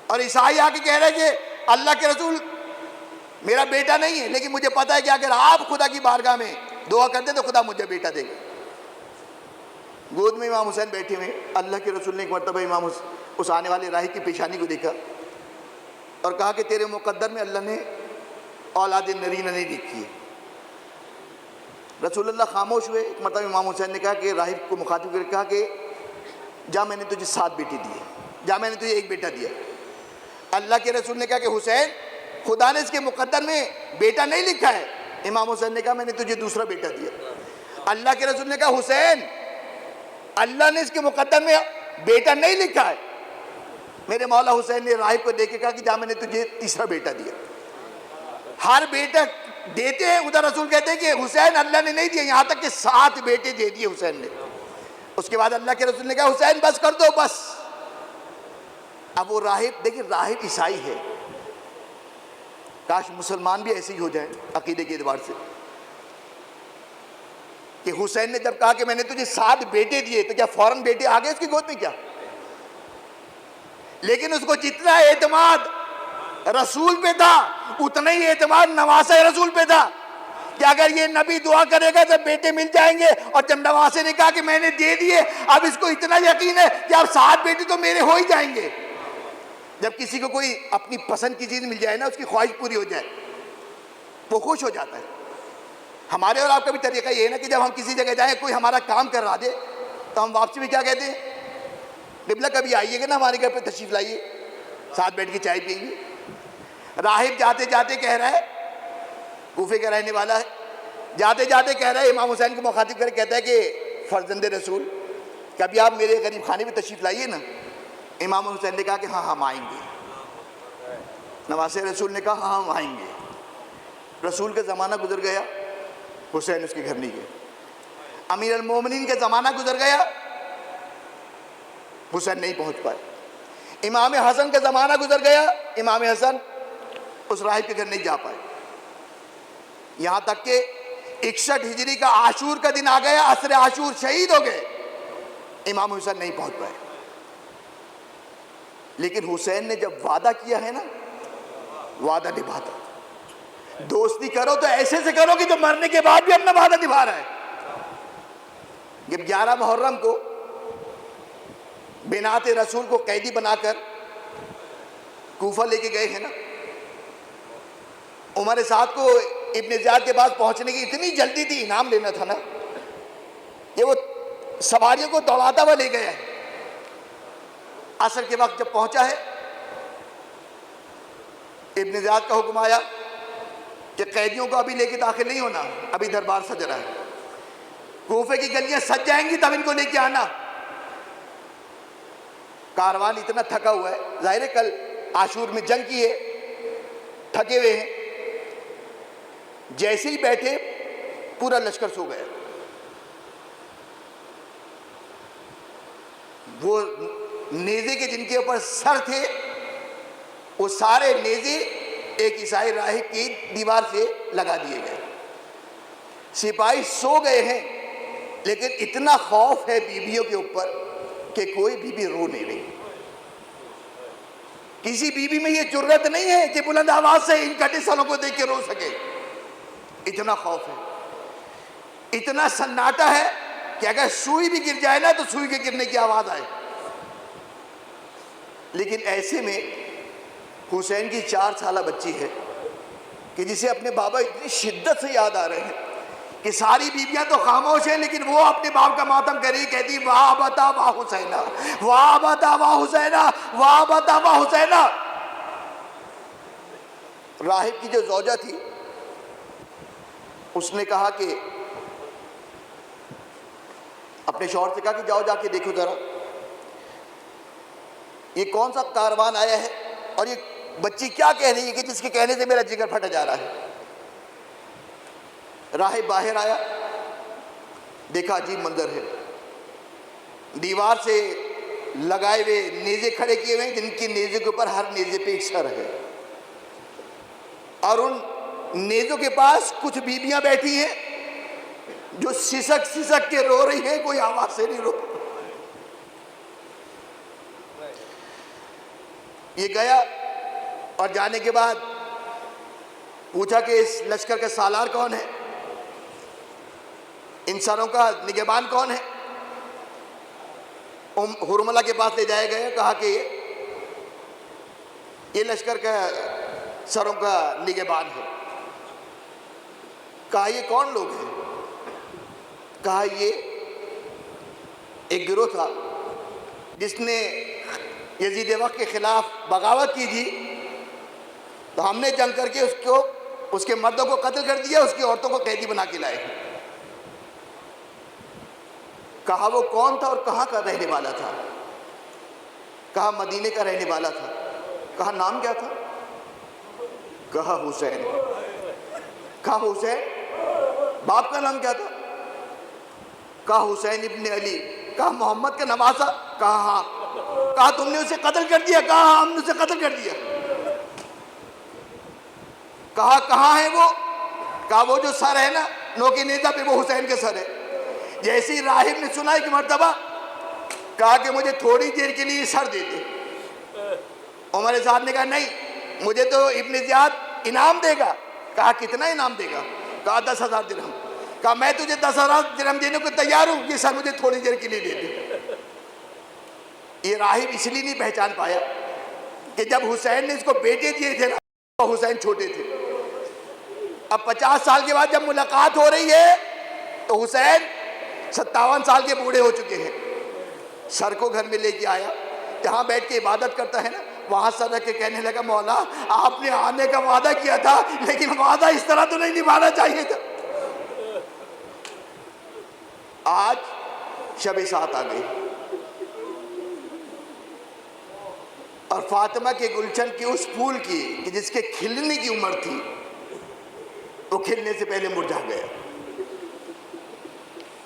اور عیسائی آ کے کہہ رہے کہ اللہ کے رسول میرا بیٹا نہیں ہے، لیکن مجھے پتا ہے کہ اگر آپ خدا کی بارگاہ میں دعا کر دیں تو خدا مجھے بیٹا دے گا۔ گود میں امام حسین بیٹھے ہوئے، اللہ کے رسول نے ایک مرتبہ امام اس آنے والے راہب کی پیشانی کو دیکھا اور کہا کہ تیرے مقدر میں اللہ نے اولاد نرینہ نہیں لکھی ہے۔ رسول اللہ خاموش ہوئے۔ ایک مرتبہ امام حسین نے کہا کہ راہب کو مخاطب کر کے کہا کہ جا میں نے تجھے 7 بیٹے دیے، جا میں نے تجھے 1 بیٹا دیا۔ اللہ کے رسول نے کہا کہ حسین خدا نے اس کے مقدر میں بیٹا نہیں لکھا ہے۔ امام حسین نے کہا میں نے تجھے دوسرا بیٹا دیا۔ اللہ کے رسول نے کہا حسین اللہ نے اس کے مقدر میں بیٹا نہیں لکھا ہے۔ میرے مولا حسین نے راہب کو دیکھ کے کہا کہ جا میں نے تجھے تیسرا بیٹا دیا۔ ہر بیٹا دیتے ہیں، ادھر رسول کہتے ہیں کہ حسین اللہ نے نہیں دیا، یہاں تک کہ 7 بیٹے دے دیے حسین نے۔ اس کے بعد اللہ کے رسول نے کہا حسین بس کر دو بس۔ اب وہ راہب، دیکھیں راہب عیسائی ہے، کاش مسلمان بھی ایسے ہی ہو جائیں عقیدے کے اعتبار سے، کہ حسین نے جب کہا کہ میں نے تجھے 7 بیٹے دیے تو کیا فوراً بیٹے آ گئے اس کی گود میں کیا؟ لیکن اس کو جتنا اعتماد رسول پہ تھا اتنا ہی اعتماد نواسہ رسول پہ تھا کہ اگر یہ نبی دعا کرے گا تو بیٹے مل جائیں گے، اور جب نواسے نے کہا کہ میں نے دے دیے، اب اس کو اتنا یقین ہے کہ اب 7 بیٹے تو میرے ہو ہی جائیں گے۔ جب کسی کو کوئی اپنی پسند کی چیز مل جائے نا، اس کی خواہش پوری ہو جائے، وہ خوش ہو جاتا ہے۔ ہمارے اور آپ کا بھی طریقہ یہ ہے نا کہ جب ہم کسی جگہ جائیں کوئی ہمارا کام کروا دے تو ہم واپسی میں کیا کہتے ہیں؟ قبلہ کبھی آئیے گا نا ہمارے گھر پہ تشریف لائیے، ساتھ بیٹھ کے چائے پئیں گے۔ راہب جاتے جاتے کہہ رہا ہے، کوفے کا رہنے والا ہے، جاتے جاتے کہہ رہا ہے، امام حسین کو مخاطب کر کہتا ہے کہ فرزند رسول کبھی آپ میرے غریب خانے میں تشریف لائیے نا۔ امام حسین نے کہا کہ ہاں ہم آئیں گے۔ نواسے رسول نے کہا ہاں ہم آئیں گے۔ رسول کا زمانہ گزر گیا، حسین اس کے گھر نہیں گئے۔ امیر المومنین کا زمانہ گزر گیا، حسین نہیں پہنچ پائے۔ امام حسن کا زمانہ گزر گیا، امام حسن اس راہب کے گھر نہیں جا پائے۔ یہاں تک کہ 61 ہجری کا عاشور کا دن آ گیا، عصر عاشور شہید ہو گئے، امام حسین نہیں پہنچ پائے۔ لیکن حسین نے جب وعدہ کیا ہے نا، وعدہ نبھاتا. دوستی کرو تو ایسے سے کرو کہ جو مرنے کے بعد بھی اپنا وعدہ نبھا رہا ہے. جب 11 محرم کو بنات رسول کو قیدی بنا کر کوفہ لے کے گئے ہیں نا، عمر سعد کو ابن زیاد کے پاس پہنچنے کی اتنی جلدی تھی، انعام لینا تھا نا، کہ وہ سواریوں کو دوڑاتا ہوا لے گیا ہے. عصر کے وقت جب پہنچا ہے، ابن زیاد کا حکم آیا کہ قیدیوں کو ابھی لے کے داخل نہیں ہونا، ابھی دربار سج رہا ہے، کوفے کی گلیاں سج جائیں گی تب ان کو لے کے آنا. کاروان اتنا تھکا ہوا ہے، ظاہر ہے کل عاشور میں جنگ کی ہے، تھکے ہوئے ہیں. جیسے ہی بیٹھے پورا لشکر سو گیا. وہ نیزے کے جن کے اوپر سر تھے، وہ سارے نیزے ایک عیسائی راہب کی دیوار سے لگا دیے گئے. سپاہی سو گئے ہیں، لیکن اتنا خوف ہے بیویوں کے اوپر کہ کوئی بیوی رو نہیں رہی. کسی بیوی میں یہ جرت نہیں ہے کہ بلند آواز سے ان کٹے سالوں کو دیکھ کے رو سکے. اتنا خوف ہے، اتنا سناٹا ہے کہ اگر سوئی بھی گر جائے نا تو سوئی کے گرنے کی آواز آئے. لیکن ایسے میں حسین کی 4 سالہ بچی ہے کہ جسے اپنے بابا اتنی شدت سے یاد آ رہے ہیں کہ ساری بیویاں تو خاموش ہیں، لیکن وہ اپنے باپ کا ماتم کر رہی، کہتی واہ بتا واہ حسینہ، واہ بتا واہ حسینہ، واہ بتا واہ حسینہ. راہب کی جو زوجہ تھی اس نے کہا کہ اپنے شوہر سے کہا کہ جاؤ جا کے دیکھو ذرا یہ کون سا کاروان آیا ہے اور یہ بچی کیا کہہ رہی ہے کہ جس کے کہنے سے میرا جگر پھٹ جا رہا ہے. راہب باہر آیا، دیکھا عجیب منظر ہے. دیوار سے لگائے ہوئے نیزے کھڑے کیے ہوئے ہیں، جن کی نیزے کے اوپر ہر نیزے پہ ایک سر ہے، اور ان نیزوں کے پاس کچھ بیویاں بیٹھی ہیں جو سسک سسک کے رو رہی ہیں، کوئی آواز سے نہیں رو. یہ گیا اور جانے کے بعد پوچھا کہ اس لشکر کا سالار کون ہے، ان سروں کا نگہبان کون ہے. ہرملہ کے پاس لے جائے گئے، کہا کہ یہ لشکر کا سروں کا نگہبان ہے. کہا یہ کون لوگ ہیں؟ کہا یہ ایک گروہ تھا جس نے یزید وقت کے خلاف بغاوت کی تھی، تو ہم نے جنگ کر کے اس کے مردوں کو قتل کر دیا، اس کی عورتوں کو قیدی بنا کے لائے. کہا وہ کون تھا اور کہاں کا رہنے والا تھا؟ کہا مدینے کا رہنے والا تھا. کہا نام کیا تھا؟ کہا حسین. کہا حسین، باپ کا نام کیا تھا؟ کہا حسین ابن علی. کہا محمد کا نواسا؟ کہا ہاں. کہا تم نے اسے قتل کر دیا؟ کہا ہاں ہم نے اسے قتل کر دیا. کہا کہاں ہے وہ؟ کہا وہ جو سر ہے نا نو کی نیزہ پہ، وہ حسین کے سر ہے. جیسے ہی راہب نے سنا ایک مرتبہ، کہا کہ مجھے تھوڑی دیر کے لیے سر دے دے. عمر صاحب نے کہا نہیں، مجھے تو ابن زیاد انعام دے گا. کہا کتنا انعام دے گا؟ کہا 10,000 درہم. کہا میں تجھے 10,000 درہم دینے کو تیار ہوں، یہ سر مجھے تھوڑی دیر کے لیے دے دے. یہ راہب اس لیے نہیں پہچان پایا کہ جب حسین نے اس کو بیٹے دیے تھے نا، تو حسین چھوٹے تھے. اب 50 سال کے بعد جب ملاقات ہو رہی ہے تو حسین 57 سال کے بوڑھے ہو چکے ہیں. سر کو گھر میں لے کے آیا، جہاں بیٹھ کے عبادت کرتا ہے نا، وہاں سر رکھ کے کہنے لگا مولا آپ نے آنے کا وعدہ کیا تھا، لیکن وعدہ اس طرح تو نہیں نبھانا چاہیے تھا. آج شب سات آ گئی اور فاطمہ کے گلشن کے اس پھول کی کہ جس کے کھلنے کی عمر تھی، وہ کھلنے سے پہلے مرجھا گیا.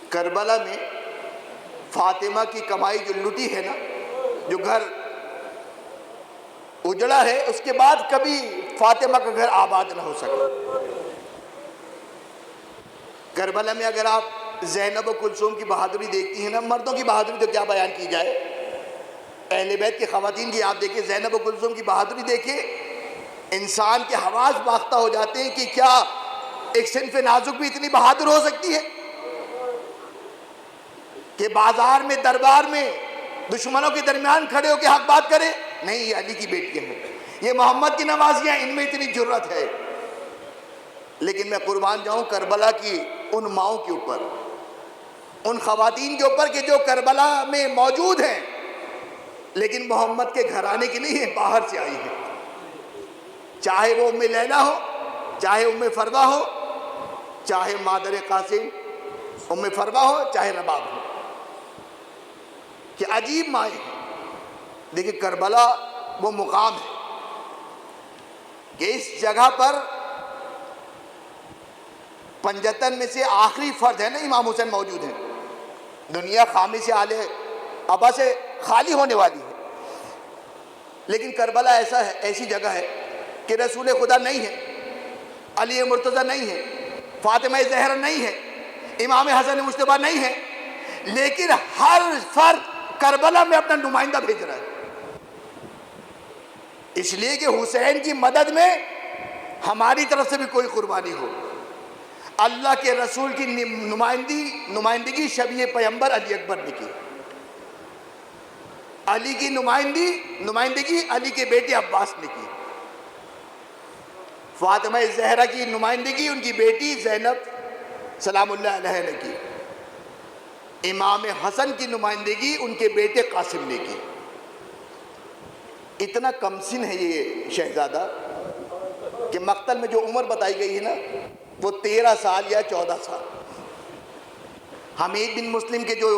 کربلا میں فاطمہ کی کمائی جو لٹی ہے نا، جو گھر اجڑا ہے، اس کے بعد کبھی فاطمہ کا گھر آباد نہ ہو سکا. کربلا میں اگر آپ زینب و کلثوم کی بہادری دیکھتی ہیں نا، مردوں کی بہادری تو کیا بیان کی جائے، اہل بیت کی خواتین کی آپ دیکھیں، زینب و کلثوم کی بہادری دیکھیں، انسان کے حواس باختہ ہو جاتے ہیں کہ کیا ایک صنف نازک بھی اتنی بہادر ہو سکتی ہے کہ بازار میں، دربار میں دشمنوں کے درمیان کھڑے ہو کے حق بات کرے؟ نہیں، یہ علی کی بیٹیاں ہیں، یہ محمد کی نوازیاں، ان میں اتنی جرت ہے۔ لیکن میں قربان جاؤں کربلا کی ان ماؤں کے اوپر، ان خواتین کے اوپر کہ جو کربلا میں موجود ہیں لیکن محمد کے گھرانے کی نہیں ہیں، باہر سے آئی ہیں، چاہے وہ ام لیلہ ہو، چاہے ام فروا ہو، چاہے مادر قاسم ام فروا ہو، چاہے رباب ہو، کہ عجیب مائیں ہیں۔ دیکھیں کربلا وہ مقام ہے کہ اس جگہ پر 75 میں سے آخری فرد ہے نا امام حسین موجود ہیں، دنیا خامی سے آل ابا سے خالی ہونے والی ہے، لیکن کربلا ایسا ہے، ایسی جگہ ہے کہ رسول خدا نہیں ہے، علی مرتضیٰ نہیں ہے، فاطمہ زہرا نہیں ہے، امام حسن مجتبیٰ نہیں ہے، لیکن ہر فرد کربلا میں اپنا نمائندہ بھیج رہا ہے، اس لیے کہ حسین کی مدد میں ہماری طرف سے بھی کوئی قربانی ہو۔ اللہ کے رسول کی نمائندگی شبیہ پیغمبر علی اکبر نے کی، علی کی نمائندگی علی کے بیٹے عباس نے کی، فاطمہ زہرا کی نمائندگی ان کی بیٹی زینب سلام اللہ علیہ نے کی، امام حسن کی نمائندگی ان کے بیٹے قاسم نے کی۔ اتنا کم سن ہے یہ شہزادہ کہ مقتل میں جو عمر بتائی گئی ہے نا وہ 13 سال یا 14 سال۔ حمید بن مسلم کے جو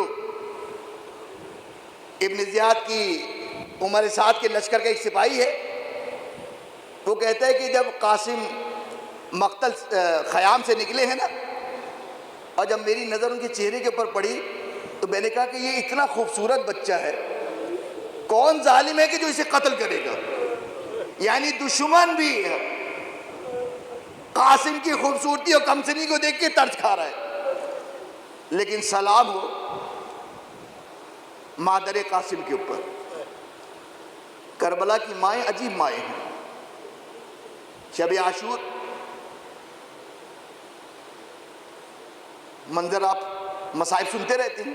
ابن زیاد کی عمر سعد کے لشکر کا ایک سپاہی ہے، وہ کہتا ہے کہ جب قاسم مقتل خیام سے نکلے ہیں نا، اور جب میری نظر ان کے چہرے کے اوپر پڑی تو میں نے کہا کہ یہ اتنا خوبصورت بچہ ہے، کون ظالم ہے کہ جو اسے قتل کرے گا؟ یعنی دشمن بھی قاسم کی خوبصورتی اور کمسنی کو دیکھ کے ترس کھا رہا ہے، لیکن سلام ہو مادر قاسم کے اوپر۔ کربلا کی مائیں عجیب مائیں ہیں۔ شب عاشور منظر آپ مصائب سنتے رہتے ہیں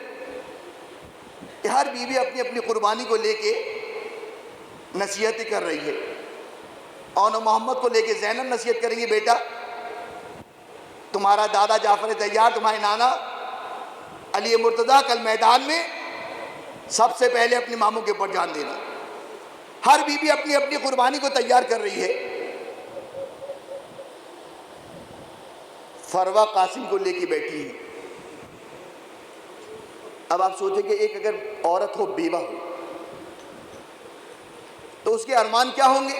کہ ہر بیوی اپنی اپنی قربانی کو لے کے نصیحتیں کر رہی ہے۔ اور محمد کو لے کے زینب نصیحت کریں گی، بیٹا تمہارا دادا جعفر طیار، تمہارے نانا علی مرتضیٰ کل میدان میں سب سے پہلے اپنے ماموں کے اوپر جان دینا۔ ہر بیوی اپنی اپنی قربانی کو تیار کر رہی ہے۔ فروا قاسم کو لے کے بیٹھی ہے۔ اب آپ سوچیں کہ ایک اگر عورت ہو، بیوہ ہو، تو اس کے ارمان کیا ہوں گے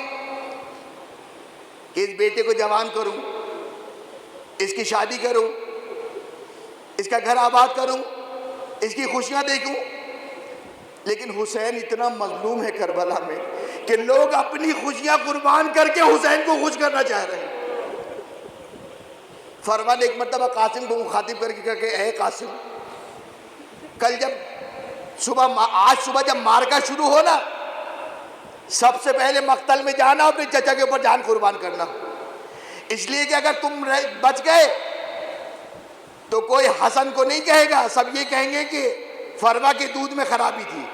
کہ اس بیٹے کو جوان کروں، اس کی شادی کروں، اس کا گھر آباد کروں، اس کی خوشیاں دیکھوں۔ لیکن حسین اتنا مظلوم ہے کربلا میں کہ لوگ اپنی خوشیاں قربان کر کے حسین کو خوش کرنا چاہ رہے ہیں۔ فروا نے ایک مرتبہ قاسم کو مخاطب کر کے کہا کہ اے قاسم، کل جب آج صبح جب مارکا شروع ہو نا، سب سے پہلے مقتل میں جانا اور اپنے چچا کے اوپر جان قربان کرنا، اس لیے کہ اگر تم بچ گئے تو کوئی حسن کو نہیں کہے گا، سب یہ کہیں گے کہ فروا کے دودھ میں خرابی تھی،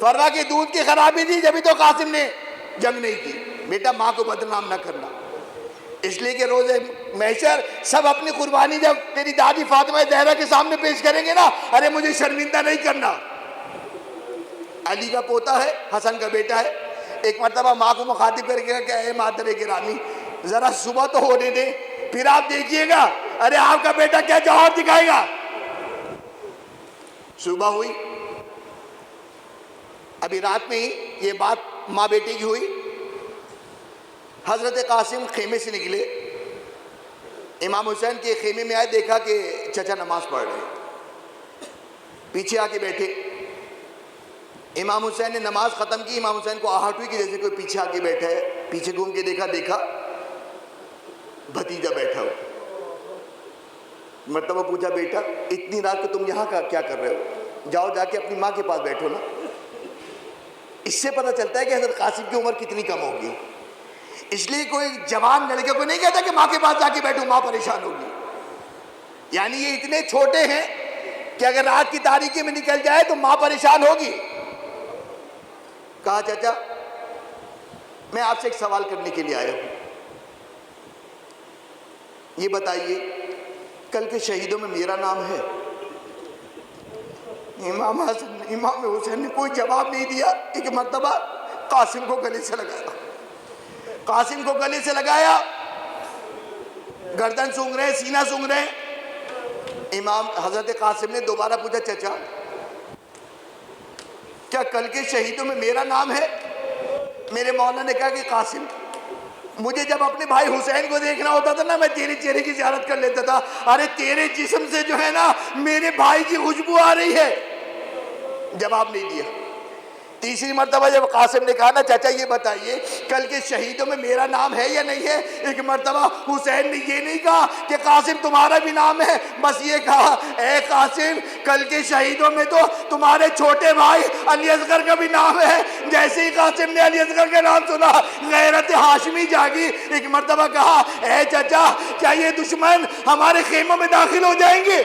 فروا کے دودھ کی خرابی تھی جبھی تو قاسم نے جنگ نہیں کی۔ بیٹا ماں کو بدنام نہ کرنا، اس لیے کہ روز محشر سب اپنی قربانی جب تیری دادی فاطمہ زہرا کے سامنے پیش کریں گے نا، ارے مجھے شرمندہ نہیں کرنا۔ علی کا پوتا ہے، حسن کا بیٹا ہے، ایک مرتبہ ماں کو مخاطب کر کے کہا کہ اے مادر گرامی، ذرا صبح تو ہونے دیں، پھر آپ دیکھیے گا ارے آپ کا بیٹا کیا جوہر دکھائے گا۔ صبح ہوئی، ابھی رات میں ہی یہ بات ماں بیٹے کی ہوئی۔ حضرت قاسم خیمے سے نکلے، امام حسین کے خیمے میں آئے، دیکھا کہ چچا نماز پڑھ رہے ہیں، پیچھے آ کے بیٹھے۔ امام حسین نے نماز ختم کی، امام حسین کو آہٹ ہوئی کہ جیسے کوئی پیچھے آ کے بیٹھا ہے، پیچھے گھوم کے دیکھا بھتیجا بیٹھا ہو۔ مرتبہ پوچھا بیٹا اتنی رات کو تم یہاں کیا کر رہے ہو؟ جاؤ جا کے اپنی ماں کے پاس بیٹھو نا۔ اس سے پتہ چلتا ہے کہ حضرت قاسم کی عمر کتنی کم ہوگی. اس لیے کوئی جوان لڑکے کو نہیں کہتا کہ ماں کے پاس جا کے بیٹھو، ماں پریشان ہوگی. یعنی یہ اتنے چھوٹے ہیں کہ اگر رات کی تاریکی میں نکل جائے تو ماں پریشان ہوگی. کہا چچا میں آپ سے ایک سوال کرنے کے لیے آیا ہوں، یہ بتائیے کل کے شہیدوں میں میرا نام ہے؟ امام حسن امام حسین نے کوئی جواب نہیں دیا. ایک مرتبہ قاسم کو گلے سے لگایا، قاسم کو گلے سے لگایا، گردن سونگ رہے، سینہ سونگ رہے. امام حضرت قاسم نے دوبارہ پوچھا چچا کیا کل کے شہیدوں میں میرا نام ہے؟ میرے مولا نے کہا کہ قاسم مجھے جب اپنے بھائی حسین کو دیکھنا ہوتا تھا نا میں تیرے چہرے کی زیارت کر لیتا تھا. ارے تیرے جسم سے جو ہے نا میرے بھائی کی خوشبو آ رہی ہے. جواب نہیں دیا. تیسری مرتبہ جب قاسم نے کہا نا چچا یہ بتائیے کل کے شہیدوں میں میرا نام ہے یا نہیں ہے؟ ایک مرتبہ حسین نے یہ نہیں کہا کہ قاسم تمہارا بھی نام ہے، بس یہ کہا اے قاسم کل کے شہیدوں میں تو تمہارے چھوٹے بھائی علی اصغر کا بھی نام ہے. جیسے ہی قاسم نے علی اصغر کا نام سنا غیرت ہاشمی جاگی. ایک مرتبہ کہا اے چچا کیا یہ دشمن ہمارے خیموں میں داخل ہو جائیں گے؟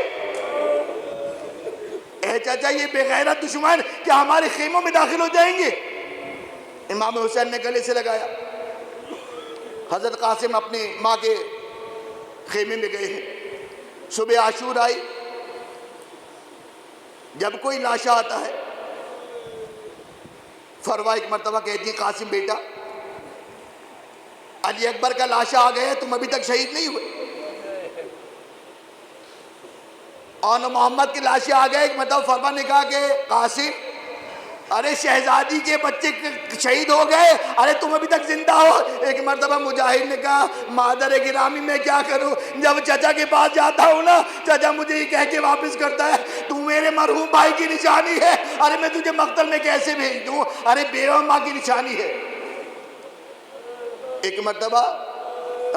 اے چچا یہ بے غیرت دشمن کیا ہمارے خیموں میں داخل ہو جائیں گے؟ امام حسین نے گلے سے لگایا. حضرت قاسم اپنی ماں کے خیمے میں گئے ہیں. صبح عاشور آئی. جب کوئی لاشا آتا ہے فروا ایک مرتبہ کہتی ہے قاسم بیٹا علی اکبر کا لاشا آ گیا ہے، تم ابھی تک شہید نہیں ہوئے. اور محمد کی لاشیں آ گئے. ایک مرتبہ فرما نے کہا کہ قاسم ارے شہزادی کے بچے شہید ہو گئے، ارے تم ابھی تک زندہ ہو. ایک مرتبہ مجاہد نے کہا مادر گرامی میں کیا کروں، جب چچا کے پاس جاتا ہوں نا چچا مجھے یہ کہہ کے واپس کرتا ہے تو میرے مرحوم بھائی کی نشانی ہے، ارے میں تجھے مقتل میں کیسے بھیج دوں، ارے بیوہ ماں کی نشانی ہے. ایک مرتبہ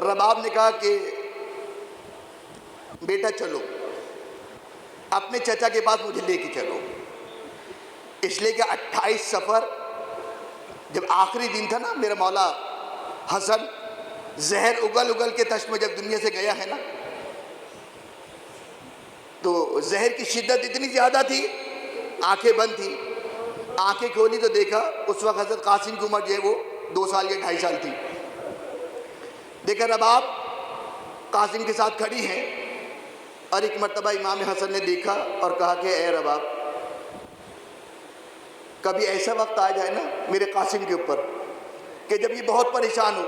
رباب نے کہا کہ بیٹا چلو اپنے چچا کے پاس مجھے لے کے چلو. اس لیے کہ 28 صفر جب آخری دن تھا نا میرا مولا حسن زہر اگل اگل کے تشت میں جب دنیا سے گیا ہے نا تو زہر کی شدت اتنی زیادہ تھی آنکھیں بند تھی. آنکھیں کھولی تو دیکھا اس وقت حضرت قاسم کی عمر جو ہے وہ 2 سال یا 2.5 سال تھی. دیکھا رباب قاسم کے ساتھ کھڑی ہیں اور ایک مرتبہ امام حسن نے دیکھا اور کہا کہ اے رباب کبھی ایسا وقت آ جائے نا میرے قاسم کے اوپر کہ جب یہ بہت پریشان ہو،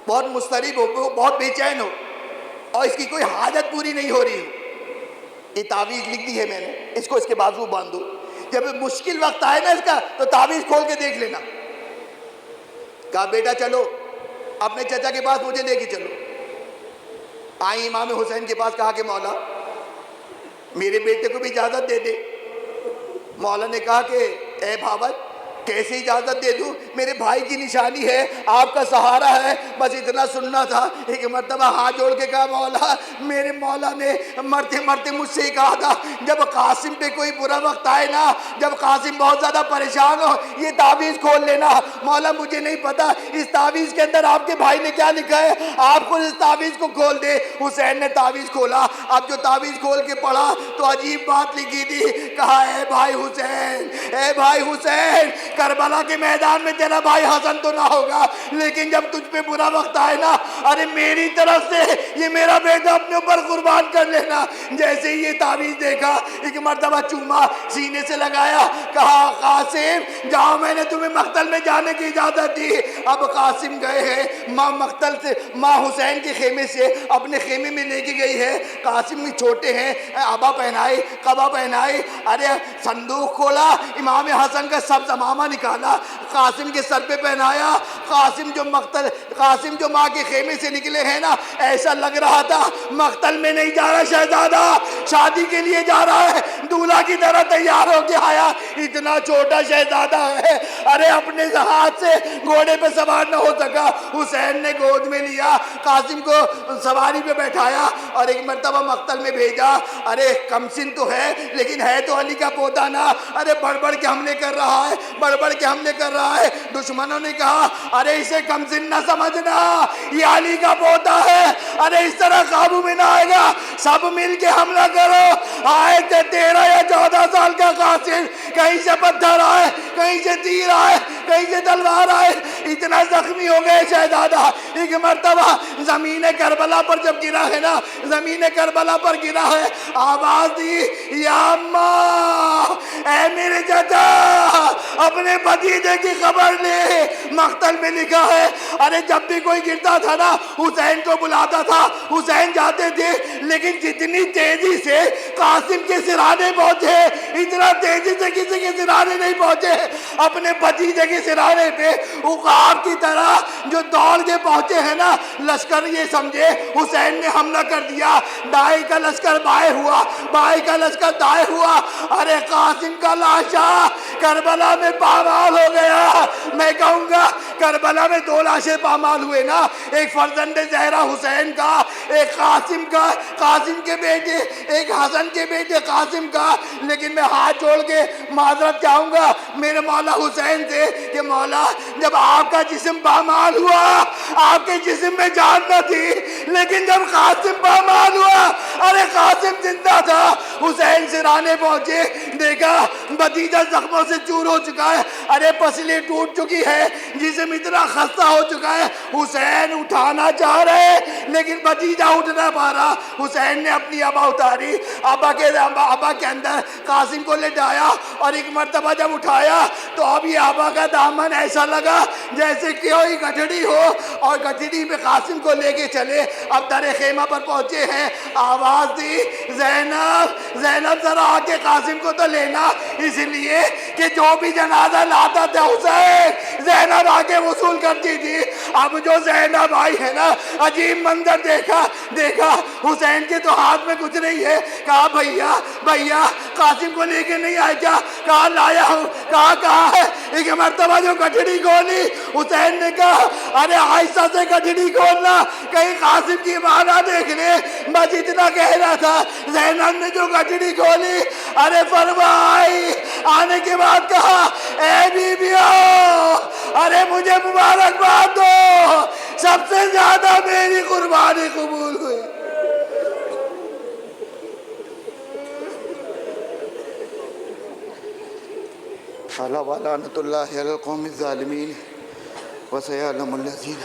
بہت مضطرب ہو، بہت بے چین ہو اور اس کی کوئی حاجت پوری نہیں ہو رہی ہو. یہ تعویذ لکھ دی ہے میں نے، اس کو اس کے بازو باندھ دو، جب مشکل وقت آئے نا اس کا تو تعویذ کھول کے دیکھ لینا. کہا بیٹا چلو اپنے چچا کے پاس مجھے لے کے چلو. آئی امام حسین کے پاس، کہا کہ مولا میرے بیٹے کو بھی اجازت دے دے. مولا نے کہا کہ اے بھاوت کیسے اجازت دے دوں، میرے بھائی کی نشانی ہے، آپ کا سہارا ہے، بس اتنا سننا تھا. ایک مرتبہ ہاتھ جوڑ کے کہا مولا، میرے مولا نے مرتے مرتے مجھ سے ہی کہا تھا جب قاسم پہ کوئی برا وقت آئے نا، جب قاسم بہت زیادہ پریشان ہو یہ تعویذ کھول لینا. مولا مجھے نہیں پتا اس تعویذ کے اندر آپ کے بھائی نے کیا لکھا ہے، آپ کو اس تعویذ کو کھول دے. حسین نے تعویذ کھولا. اب جو تعویذ کھول کے پڑھا تو عجیب بات لکھی تھی. کہا اے بھائی حسین، اے بھائی حسین، کربلا کے میدان میں تیرا بھائی حسن تو نہ ہوگا لیکن جب تجھ پہ برا وقت آئے نا ارے میری طرف سے یہ میرا بیٹا اپنے اوپر قربان کر لینا. جیسے ہی یہ تعویذ دیکھا ایک مرتبہ چوما، سینے سے لگایا، کہا قاسم جاؤ میں نے تمہیں مقتل میں جانے کی اجازت دی. اب قاسم گئے ہیں ماں مقتل سے، ماں حسین کے خیمے سے اپنے خیمے میں لے کے گئی ہے. قاسم بھی چھوٹے ہیں، عبا پہنائی، قبا پہنائی، ارے صندوق کھولا، امام حسن کا سبز امامہ نکالا، قاسم کے سر پہ پہنایا. قاسم جو ماں کے خیمے سے نکلے ہیں نا ایسا لگ رہا تھا مقتل میں نہیں جا رہا شہزادہ، شادی کے لیے جا رہا ہے، دولہا کی طرح تیار ہو کے آیا. اتنا چھوٹا شہزادہ ہے، ارے اپنے ہاتھ سے گھوڑے پہ سوار نہ ہو سکا. حسین نے گود میں لیا، قاسم کو سواری پہ بیٹھایا اور ایک مرتبہ مقتل میں بھیجا. ارے کم سن تو ہے لیکن ہے تو علی کا پوتا نا، ارے بڑھ بڑھ کے حملے کر رہا ہے، بڑھ بڑھ کے حملے کر رہا ہے۔ دشمنوں نے کہا ارے اسے کم سن نہ سمجھنا، یہ علی کا پوتا ہے، ارے اس طرح قابو میں نہ آئے گا، سب مل کے حملہ کرو۔ آئے تھے 13 یا 14 سال کا قاسم، کہیں سے پتھر آئے، کہیں سے تیر آئے، کہیں سے تلوار آئے، اتنا زخمی ہو گئے شہزادہ۔ ایک مرتبہ زمین کربلا پر جب گرا ہے نا، زمین کربلا پر گرا ہے، آواز دی یا اماں، اے میرے چچا اپنے بھتیجے کی خبر لے۔ مقتل میں لکھا ہے ارے جب بھی کوئی گرتا تھا نا حسین کو بلاتا تھا، حسین جاتے تھے، لیکن جتنی تیزی سے قاسم کے سرانے پہنچے اتنا تیزی سے کسی کے سرانے نہیں پہنچے۔ اپنے بھتیجے کے سرانے پہ عقاب کی طرح جو دوڑ کے پہنچے ہیں نا، لشکر یہ سمجھے حسین نے حملہ کر دیا، دائیں کا لشکر بائیں ہوا، بائیں کا لشکر دائیں ہوا، ارے قاسم کا لاشا کربلا میں پامال ہو گیا۔ میں کہوں گا کربلا میں 2 لاشیں پامال ہوئے نا، ایک فرزند زہرا حسین کا، ایک قاسم کا، قاسم کے بیٹے، ایک حسن کے بیٹے قاسم کا۔ لیکن میں ہاتھ جوڑ کے معذرت چاہوں گا میرے مولا حسین سے کہ مولا جب آپ کا جسم پامال ہوا آپ کے جسم میں جان نہ تھی، لیکن جب قاسم پامال ہوا ارے قاسم زندہ تھا۔ حسین سرانے پہنچے، دیکھا بھتیجا زخموں سے چور ہو چکا ہے، ارے پسلی ٹوٹ چکی ہے، جسم اتنا خستہ ہو چکا ہے، حسین اٹھانا چاہ رہے لیکن بھتیجا اٹھ نہ پا رہا۔ حسین نے اپنی ابا اتاری، ابا کے اندر قاسم کو لٹایا، اور ایک مرتبہ جب اٹھایا تو اب یہ ابا کا دامن ایسا لگا جیسے کوئی گٹھڑی ہو، اور گٹھڑی پہ قاسم کو لے کے چلے۔ اب در خیمہ پر پہنچے ہیں، آواز دی زینب، زینب ذرا آ کے قاسم کو تو لینا، اس لیے کہ جو بھی جنازہ لاتا تھا حسین زینب آ کے وصول کرتی تھی۔ اب جو زینب آئی ہے نا، عجیب منظر دیکھا حسین کے تو ہاتھ میں کچھ نہیں ہے، کہا بھیا قاسم کو لے کے نہیں آئے کیا؟ کہا لایا ہوں۔ کہا ہے؟ ایک مرتبہ جو گٹھڑی کھولی حسین نے کہا ارے آہستہ سے گٹھڑی کھولنا کہیں قاسم کی ماں نہ دیکھ لے، بس اتنا کہہ رہا تھا۔ زینب نے جو گٹھڑی کھولی ارے فرمائی، آنے کے بعد کہا اے بیبیوں ارے مجھے مبارکباد دو، سب سے زیادہ میری قربانی قبول ہوئی۔ ولعنۃ اللہ علی القوم الظالمین وسیعلم الذین